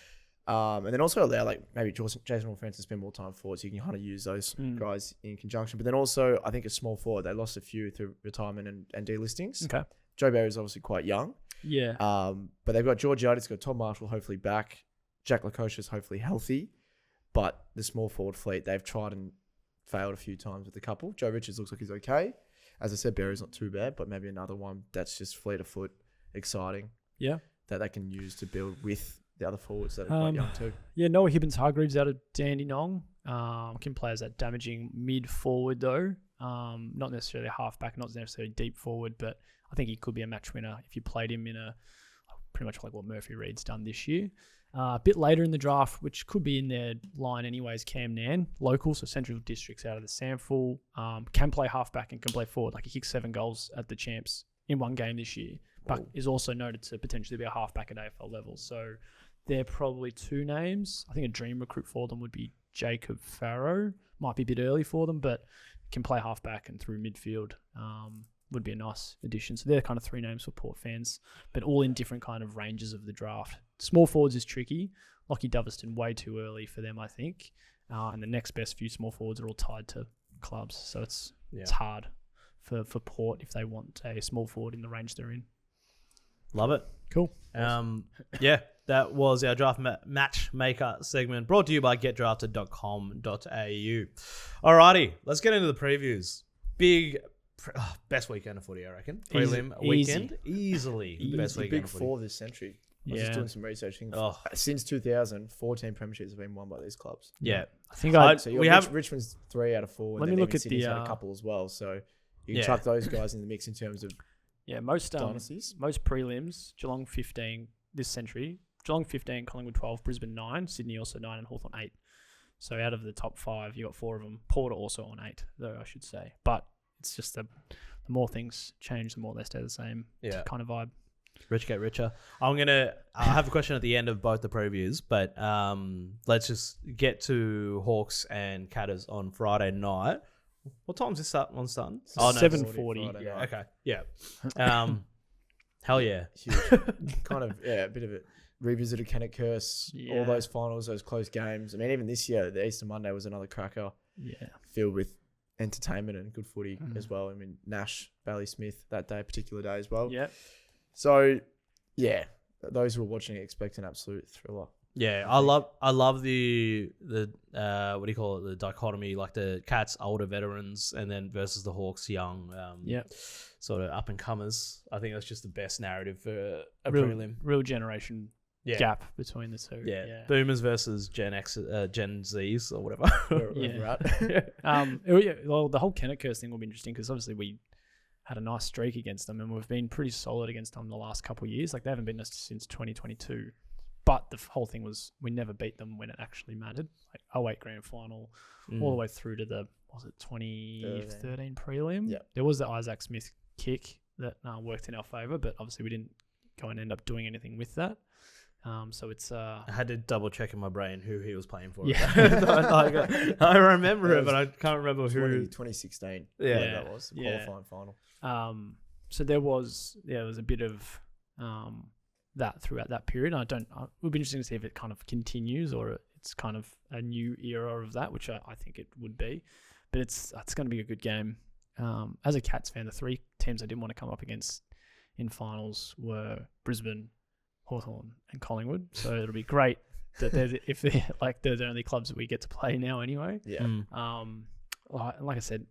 And then also allow like maybe Jason Wolf-Francis to spend more time forward, so you can kind of use those guys in conjunction. But then also, I think a small forward, they lost a few through retirement and delistings. Okay. Joe Barry is obviously quite young. Yeah. But they've got George Yardley's got Tom Marshall hopefully back. Jack Lacosha's hopefully healthy. But the small forward fleet, they've tried and failed a few times with a couple. Joe Richards looks like he's okay. As I said, Barry's not too bad, but maybe another one that's just fleet of foot, exciting. Yeah. That they can use to build with the other forwards that are quite young too. Yeah, Noah Hibbins-Hargreaves out of Dandenong. Can play as that damaging mid forward though. Not necessarily a halfback, not necessarily deep forward, but I think he could be a match winner if you played him in a pretty much like what Murphy Reed's done this year. A bit later in the draft, which could be in their line anyways, Cam Nan, local, so Central Districts out of the Samful, can play halfback and can play forward. Like he kicked 7 goals at the Champs in one game this year, but is also noted to potentially be a halfback at AFL level. So they're probably 2 names. I think a dream recruit for them would be Jacob Farrow. Might be a bit early for them, but can play halfback and through midfield. Would be a nice addition. So they're kind of 3 names for Port fans, but all in different kind of ranges of the draft. Small forwards is tricky. Lockie Doverston way too early for them, I think. And the next best few small forwards are all tied to clubs. So it's hard for Port if they want a small forward in the range they're in. Love it. Cool. Yeah, that was our draft matchmaker segment brought to you by getdrafted.com.au. Alrighty, let's get into the previews. Best weekend of footy, I reckon. Prelim weekend. Easily. Best The weekend big of footy. 4 this century. I was just doing some research. Since 2000, 14 premierships have been won by these clubs. Yeah. I think So we have Richmond's 3 out of 4. Let and me look at Sydney's the had a couple as well. So you can chuck those guys in the mix in terms of most dynasties. Most prelims, Geelong 15 this century. Geelong 15, Collingwood 12, Brisbane 9, Sydney also 9, and Hawthorn 8. So out of the top 5, you got 4 of them. Port also on 8, though I should say. But it's just the more things change, the more they stay the same. Kind of vibe. Rich get richer. I'll have a question at the end of both the previews, but let's just get to Hawks and Catters on Friday night. What time is this one starting? 7:40. Yeah. Okay. Yeah. Hell yeah. Huge. Kind of, a bit of a revisited Can It Curse, all those finals, those close games. I mean, even this year, the Easter Monday was another cracker. Yeah. Filled with entertainment and good footy as well. I mean, Nash, Bailey Smith that day, particular day as well. Yeah. So, those who are watching expect an absolute thriller. Yeah, I love the what do you call it? The dichotomy, like the Cats older veterans and then versus the Hawks young sort of up and comers. I think that's just the best narrative for a prelim. Real generation gap between the two. Yeah. Boomers versus Gen X, Gen Zs or whatever. Well, the whole Can It Curse thing will be interesting because obviously we had a nice streak against them and we've been pretty solid against them the last couple of years. Like they haven't beaten us since 2022. But the whole thing was we never beat them when it actually mattered. Like 08 grand final, all the way through to the 2013 prelim. Yeah. There was the Isaac Smith kick that worked in our favour, but obviously we didn't go and end up doing anything with that. So it's I had to double check in my brain who he was playing for. Yeah. I remember it, but I can't remember who. 2016. Yeah, that was the qualifying final. So there was a bit of that throughout that period. It would be interesting to see if it kind of continues or it's kind of a new era of that, which I think it would be. But it's going to be a good game. As a Cats fan, the 3 teams I didn't want to come up against in finals were Brisbane, Hawthorn and Collingwood. So it'll be great that they're the only clubs that we get to play now anyway. Yeah. Like I said,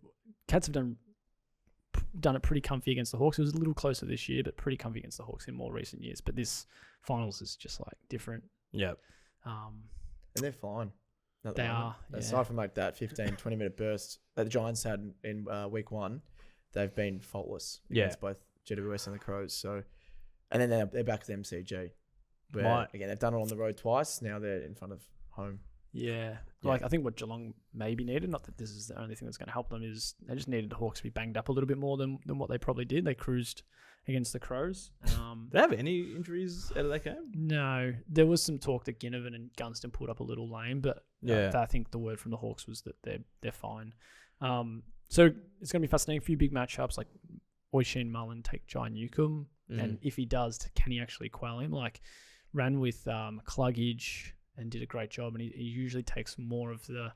Cats have done it pretty comfy against the Hawks. It was a little closer this year, but pretty comfy against the Hawks in more recent years. But this finals is just like different. Yeah. And they're fine. They are. Aside from like that 15, 20-minute burst that the Giants had in week 1, they've been faultless against both GWS and the Crows. So, and then they're back to the MCG. Where, again, they've done it on the road twice. Now they're in front of home. Yeah. Like, I think what Geelong maybe needed, not that this is the only thing that's going to help them, is they just needed the Hawks to be banged up a little bit more than what they probably did. They cruised against the Crows. Did they have any injuries out of that game? No. There was some talk that Ginnivan and Gunston pulled up a little lame, but I think the word from the Hawks was that they're fine. So it's going to be fascinating. A few big matchups, like Oisin Mullen take Jai Newcomb, and if he does, can he actually quell him? Like, ran with Cluggage and did a great job, and he usually takes more of the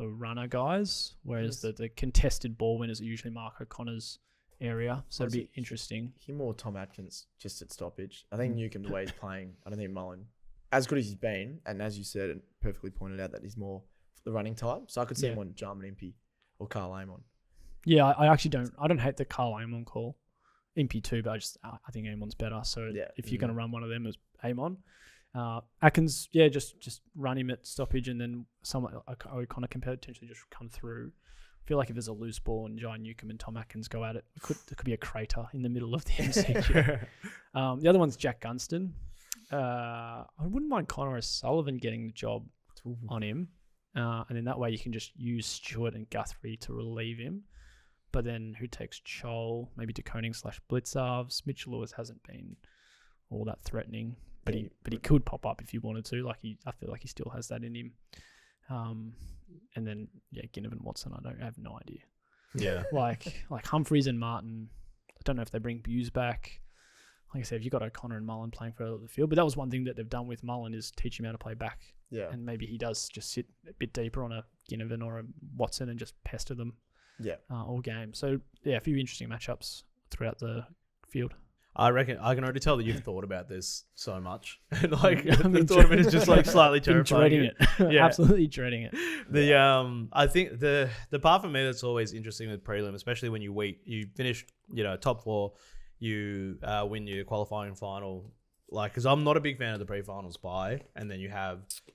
runner guys, whereas the contested ball winners are usually Mark O'Connor's area. So it'll be interesting. Him or Tom Atkins just at stoppage. I think Newcomb, the way he's playing, I don't think Mullen, as good as he's been, and as you said and perfectly pointed out, that he's more the running type. So I could see him on Jarman Impey or Carl Amon. Yeah, I actually don't hate the Carl Amon call. Impey too, but I think Amon's better. So if you're going to run one of them as Amon. Atkins, just run him at stoppage, and then someone O'Connor can potentially just come through. I feel like if there's a loose ball and Jai Newcomb and Tom Atkins go at it, there could be a crater in the middle of the MCQ. The other one's Jack Gunston. I wouldn't mind Connor O'Sullivan getting the job on him, and then that way you can just use Stewart and Guthrie to relieve him. But then who takes Chol? Maybe DeConing / Blitzarves. Mitch Lewis hasn't been all that threatening. But he could pop up if you wanted to. I feel like he still has that in him. And then Ginnivan Watson, I have no idea. Yeah. like Humphreys and Martin. I don't know if they bring Buse back. Like I said, if you got O'Connor and Mullen playing further up the field, but that was one thing that they've done with Mullen is teach him how to play back. Yeah. And maybe he does just sit a bit deeper on a Ginnivan or a Watson and just pester them. Yeah. All game. So a few interesting matchups throughout the field. I reckon I can already tell that you've thought about this so much. And the thought of it is just like slightly terrifying. Dreading it. Absolutely dreading it. I think the part for me that's always interesting with prelim, especially when you finish, top 4, you win your qualifying final. Like, because I'm not a big fan of the pre-finals bye, and then you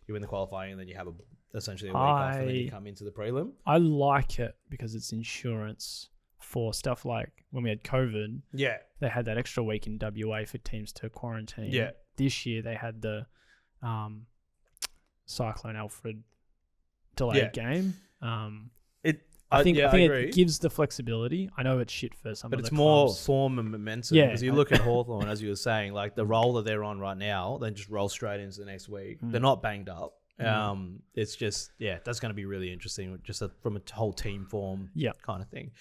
win the qualifying, and then you have essentially a week off, and then you come into the prelim. I like it because it's insurance for stuff like when we had COVID. Yeah. They had that extra week in WA for teams to quarantine. Yeah. This year they had the Cyclone Alfred delayed game. I think it gives the flexibility. I know it's shit for some of the clubs. But it's more form and momentum. Because you look at Hawthorn, as you were saying, like the role that they're on right now, then just roll straight into the next week. They're not banged up. It's just, that's going to be really interesting just from a whole team form kind of thing.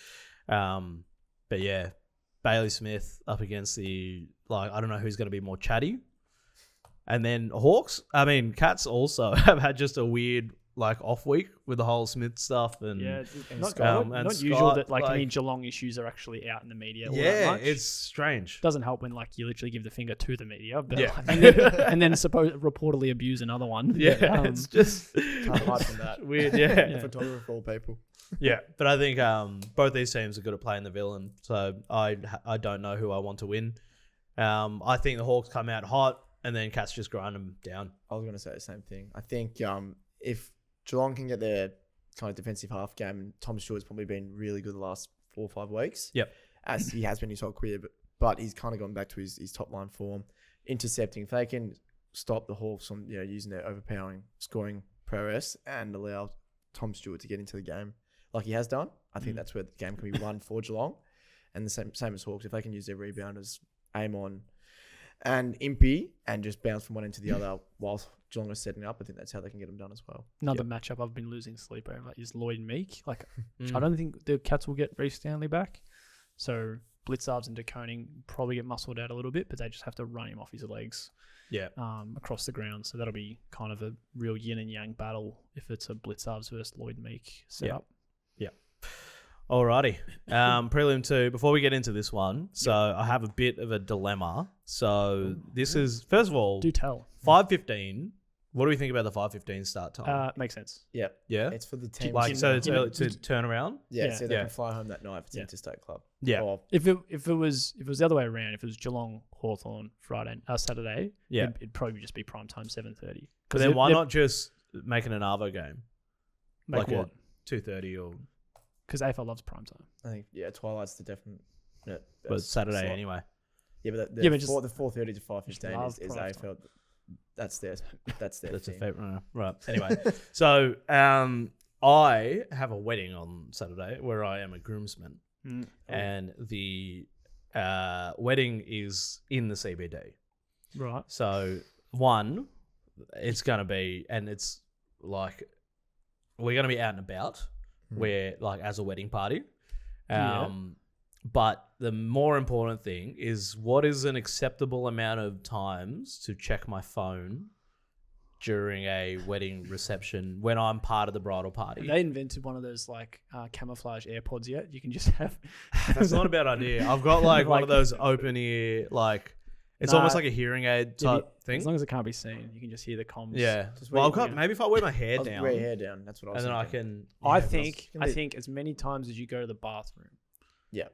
But Bailey Smith up against I don't know who's going to be more chatty. And then Hawks, Cats also have had just a weird off week with the whole Smith stuff and not usual that any Geelong issues are actually out in the media. It's strange. Doesn't help when you literally give the finger to the media, but and then reportedly abuse another one. It's just can't hide from that. Weird. The photographer of all people. But I think both these teams are good at playing the villain, so I don't know who I want to win. I think the Hawks come out hot, and then Cats just grind them down. I was going to say the same thing. I think if Geelong can get their kind of defensive half game, and Tom Stewart's probably been really good the last 4 or 5 weeks. Yep. As he has been his whole career, but he's kind of gone back to his top line form, intercepting. If they can stop the Hawks from using their overpowering scoring prowess and allow Tom Stewart to get into the game like he has done, I think that's where the game can be won for Geelong. And the same as Hawks, if they can use their rebounders, Amon and Impey, and just bounce from one end to the other whilst Geelong is setting up, I think that's how they can get them done as well. Another matchup I've been losing sleep over is Lloyd Meek. I don't think the Cats will get Reece Stanley back. So Blitzarves and DeConing probably get muscled out a little bit, but they just have to run him off his legs across the ground. So that'll be kind of a real yin and yang battle if it's a Blitzarves versus Lloyd Meek setup. Yeah. Alrighty. Prelim 2. Before we get into this one, so I have a bit of a dilemma. So this is, first of all, Do tell. 5:15. What do we think about the 5:15 start time? Makes sense. Yeah. Yeah. It's for the team. Like, so it's early to turn around? Yeah, Yeah. so they Yeah. can fly home that night for Yeah. Interstate Club. Yeah. Or, If it was the other way around, if it was Geelong, Hawthorn, Saturday, Yeah. it'd probably just be prime time 7:30. But then why not just make it an Arvo game? Make like what? 2:30 or... Because AFL loves prime time. I think, Twilight's the definite. But Saturday slot. anyway. Yeah, but Yeah, but just- the 4:30 to 5:15 love is prime AFL. That's their That's a thing. favorite. Right. Anyway, so I have a wedding on Saturday where I am a groomsman, and the wedding is in the CBD. Right. So it's going to be, and it's like we're going to be out and about, where like as a wedding party. But the more important thing is what is an acceptable amount of times to check my phone during a wedding reception when I'm part of the bridal party. They invented one of those like camouflage AirPods yet? You can just have. That's not a bad idea. I've got like one of Like- those open ear, like it's Nah, almost like a hearing aid type thing. As long as it can't be seen, you can just hear the comms. Yeah. Just Well, wear- I've got, yeah. maybe if I wear my hair I'll down, wear your hair down. That's what I was and then I thinking. can. I yeah, think can be- as many times as you go to the bathroom. Yeah.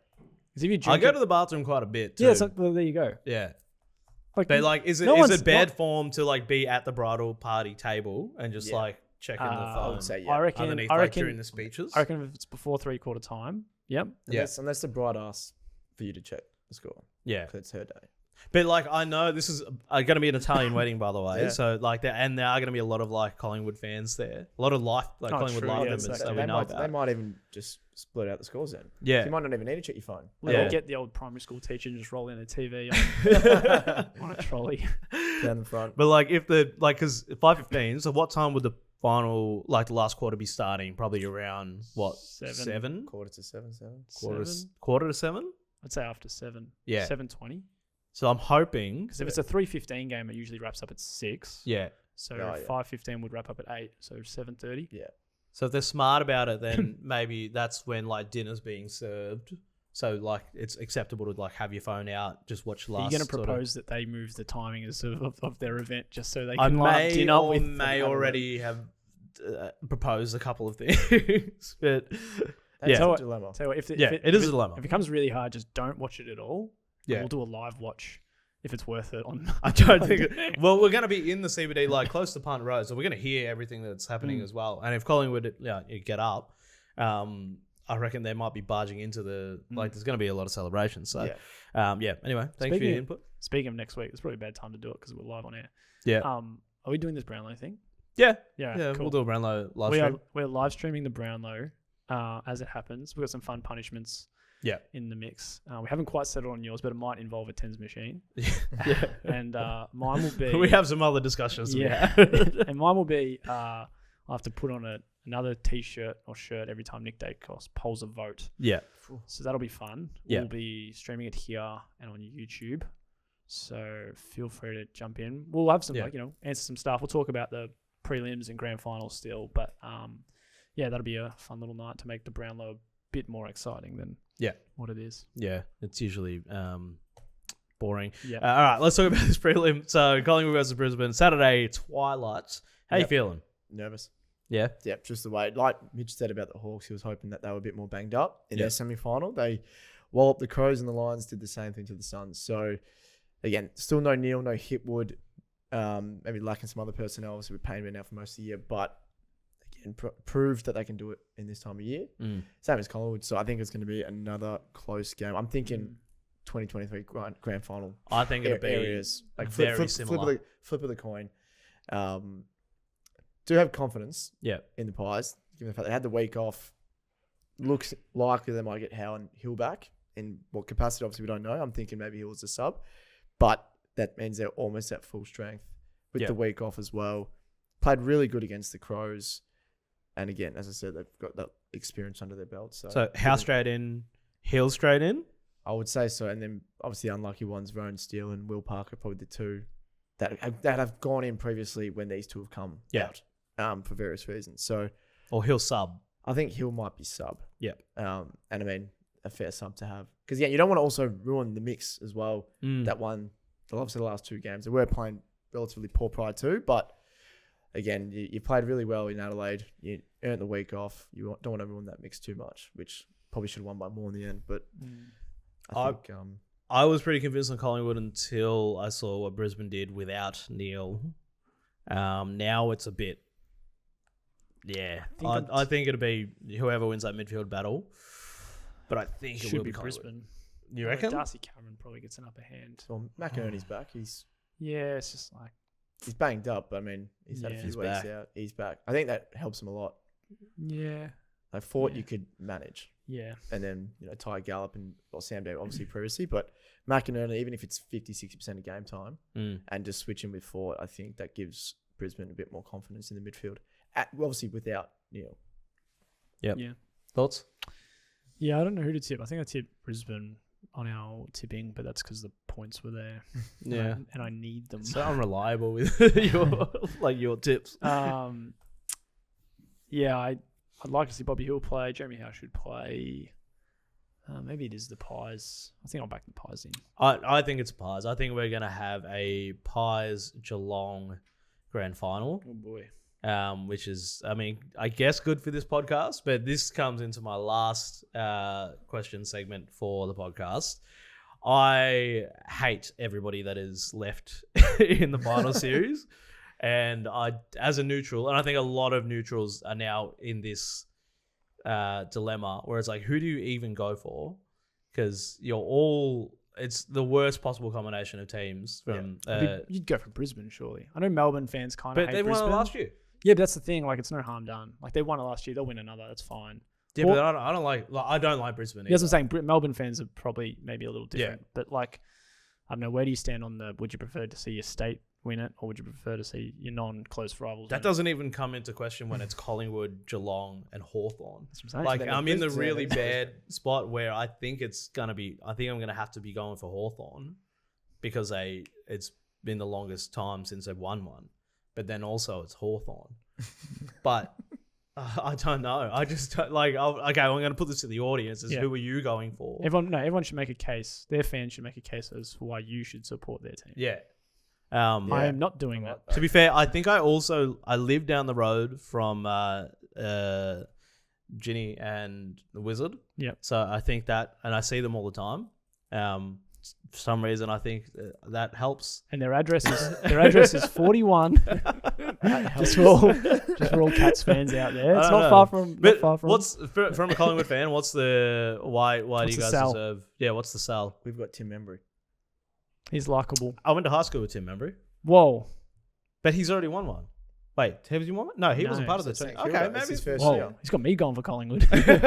Because if you I drink, go to the bathroom quite a bit too. yeah, so, well, there you go. Yeah. Like, But like, is no it one's- bad form to like be at the bridal party table and just Yeah. like checking the I phone would say yeah. I reckon. underneath I like reckon. during the speeches? I reckon if it's before 3/4 time. Yep. Yeah. Unless the bride asks for you to check the score. Yeah. Because it's her day. But like, I know this is going to be an Italian wedding, by the way. Yeah. So like, there are going to be a lot of like Collingwood fans there. A lot of Collingwood true, life yeah, members it's that like- we know They about. might even just split out the scores then. Yeah. You might not even need to check your phone. Well, Yeah. get the old primary school teacher and just roll in a TV on a trolley. Down the front. But like, if the like, because 5:15. So what time would the final, like the last quarter, be starting? Probably around what? 7? Quarter to 7. Quarter to 7. I'd say after 7. Yeah. 7:20. So I'm hoping. Because if it's a 3:15 game, it usually wraps up at 6. Yeah. So Oh, yeah. 5:15 would wrap up at 8. So 7:30. Yeah. So if they're smart about it, then maybe that's when like dinner's being served. So like it's acceptable to like have your phone out, just watch the Are last. you going to sort of- propose that they move the timing of their event just so they I can line up may dinner or with may already have proposed a couple of things, but That's Yeah. a dilemma. So if yeah, it is a dilemma. If it becomes really hard, just don't watch it at all. Yeah. We'll do a live watch if it's worth it. On I don't think. Well, we're going to be in the CBD, like close to Punt Road, so we're going to hear everything that's happening as well. And if Collingwood, you get up, I reckon they might be barging into the like. There's going to be a lot of celebrations. So, Anyway, thanks for your input. Speaking of next week, it's probably a bad time to do it because we're live on air. Yeah, Are we doing this Brownlow thing? yeah. Yeah, cool. We'll do a Brownlow live stream. We're live streaming the Brownlow as it happens. We've got some fun punishments Yeah, in the mix. We haven't quite settled on yours, but it might involve a tens machine. yeah. And mine will be. We have some other discussions. Yeah. And mine will be I'll have to put on another t-shirt or shirt every time Nick Dacos polls a vote. Yeah. So that'll be fun. Yeah. We'll be streaming it here and on YouTube. So feel free to jump in. We'll have some answer some stuff. We'll talk about the prelims and grand finals still, but that'll be a fun little night to make the Brownlow a bit more exciting than what it is. Yeah, it's usually boring. Yeah. All right, let's talk about this prelim. So Collingwood versus Brisbane, Saturday twilight. How you feeling? Nervous. Yeah. Yeah, just the way, like Mitch said about the Hawks, he was hoping that they were a bit more banged up in their semi-final. They walloped the Crows, and the Lions did the same thing to the Suns. So, again, still no Neil, no Hipwood, maybe lacking some other personnel. Obviously, with Payne been out for most of the year, but again, proved that they can do it in this time of year. Same as Collingwood. So, I think it's going to be another close game. I'm thinking 2023 grand final. I think it'll be areas like very similar. Flip of the coin. Do have confidence in the Pies, given the fact they had the week off. Looks likely they might get Howe and Hill back. In what capacity, obviously, we don't know. I'm thinking maybe Hill was a sub. But that means they're almost at full strength with the week off as well. Played really good against the Crows. And again, as I said, they've got that experience under their belt. So Howe straight in, Hill straight in? I would say so. And then obviously the unlucky ones, Rowan Steele and Will Parker, probably the two that have gone in previously when these two have come out for various reasons. So Or Hill sub. I think Hill might be sub. Yep. And I mean, a fair sub to have. Because, you don't want to also ruin the mix as well. That one, obviously the last 2 games, they were playing relatively poor prior to, but again, you played really well in Adelaide. You earned the week off. You don't want to ruin that mix too much, which probably should have won by more in the end. But I think... I was pretty convinced on Collingwood until I saw what Brisbane did without Neil. Now it's a bit... Yeah. I think it'll be whoever wins that midfield battle. But I think it will be Brisbane. You reckon? Darcy Cameron probably gets an upper hand. Well, McInerney's back. He's it's just like... He's banged up, but I mean, he's had a few weeks back. out. He's back. I think that helps him a lot. Yeah. Like Fort, you could manage. Yeah. And then, Ty Gallop and Sam Day obviously previously, but McInerney, even if it's 50-60% of game time and just switch him with Fort, I think that gives Brisbane a bit more confidence in the midfield. Obviously without Neil. Yep. Yeah. Thoughts? Yeah, I don't know who to tip. I think I tipped Brisbane on our tipping, but that's because the points were there. Yeah. And I need them. So unreliable with your tips. Yeah, I'd like to see Bobby Hill play. Jeremy Howe should play. Maybe it is the Pies. I think I'll back the Pies in. I think it's Pies. I think we're going to have a Pies Geelong grand final. Oh, boy. Which is, I mean, I guess good for this podcast, but this comes into my last question segment for the podcast. I hate everybody that is left in the final series. And as a neutral, and I think a lot of neutrals are now in this dilemma where it's like, who do you even go for? Because it's the worst possible combination of teams. You'd go for Brisbane, surely. I know Melbourne fans kind of hate they Brisbane. won it last year. Yeah, but that's the thing. Like, it's no harm done. Like, they won it last year. They'll win another. That's fine. Yeah, but I don't like Brisbane either. That's what I'm saying. Melbourne fans are probably maybe a little different. Yeah. But, like, I don't know. Where do you stand on would you prefer to see your state win it, or would you prefer to see your non-close rivals That doesn't even come into question when it's Collingwood, Geelong, and Hawthorn. That's what I'm saying. Like, I'm in the really bad spot where I think I'm going to have to be going for Hawthorn because it's been the longest time since they've won one. But then also it's Hawthorn. But I don't know. I just don't, I'm going to put this to the audience. Who are you going for? Everyone should make a case. Their fans should make a case as to why you should support their team. Yeah. I am not doing that. To be fair, I think I live down the road from Ginny and the Wizard. Yeah. So I think that, and I see them all the time. For some reason, I think that helps. And their address is 41. just for all Cats fans out there. It's not far from. What's from a Collingwood fan? What's the why do you guys deserve? Yeah, what's the sell? We've got Tim Membry. He's likable. I went to high school with Tim Membry. Whoa. But he's already won one. Wait, has he won one? No, he wasn't part of the team. Okay, maybe his first year. He's got me going for Collingwood. Okay.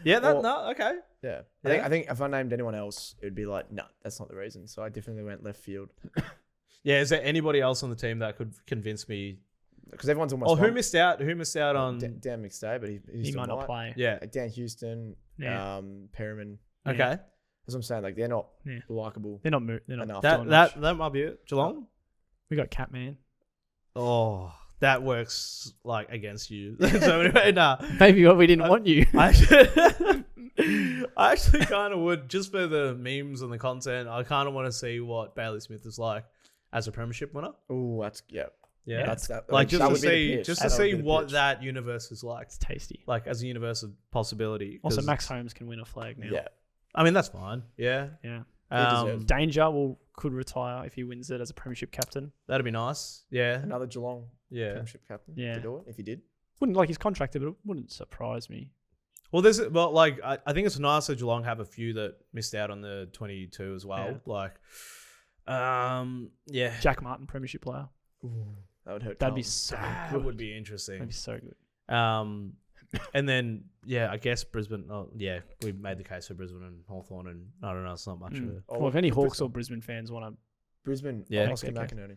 Yeah. I think if I named anyone else, it would be like, no, that's not the reason. So I definitely went left field. Yeah, is there anybody else on the team that could convince me? Because everyone's almost. Who missed out? Who missed out on Dan McStay? But he might not play. Yeah, Dan Houston, Perriman. Okay, that's what I'm saying. Like they're not likable. They're not. That might be it. Geelong. We got Catman. Oh, that works like against you. So anyway, nah. Maybe we didn't want you. I actually kind of would, just for the memes and the content. I kind of want to see what Bailey Smith is like as a premiership winner. Oh, that's yeah. That's like just to see what that universe is like. It's tasty. Like as a universe of possibility. Also, Max Holmes can win a flag now. Yeah, I mean that's fine. Yeah. Danger could retire if he wins it as a premiership captain. That'd be nice. Yeah. Another Geelong premiership captain. Yeah. To do it if he did. Wouldn't like his contractor, but it wouldn't surprise me. Well, I think it's nice that Geelong have a few that missed out on the 22 as well. Yeah. Jack Martin, premiership player. Ooh, that would hurt. That'd be so good. That would be interesting. That'd be so good. And then, I guess Brisbane. Oh, yeah, we've made the case for Brisbane and Hawthorn, and I don't know, it's not much of a... Well, if any Hawks or Brisbane fans want to... Brisbane, Oscar McInerney.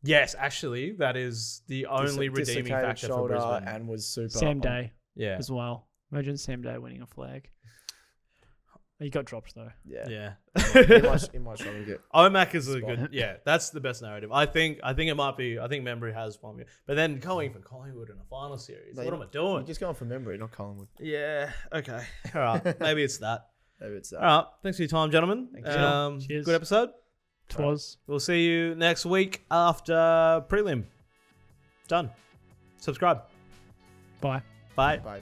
Yes, actually, that is the only redeeming factor for Brisbane. And was super... Sam Day as well. Imagine Sam Day winning a flag. He got dropped though. Yeah. Yeah. He might struggle to get. OMAC is a Spot. good. Yeah, that's the best narrative. I think it might be. I think Membry has one. But then going for Collingwood in a final series. No, what am I You're doing? just going for memory, not Collingwood. Yeah. Okay. All right. Maybe it's that. Maybe it's that. All right. Thanks for your time, gentlemen. Thank you. Cheers. Good episode. Twas. We'll see you next week after prelim. Done. Subscribe. Bye. Bye. Bye.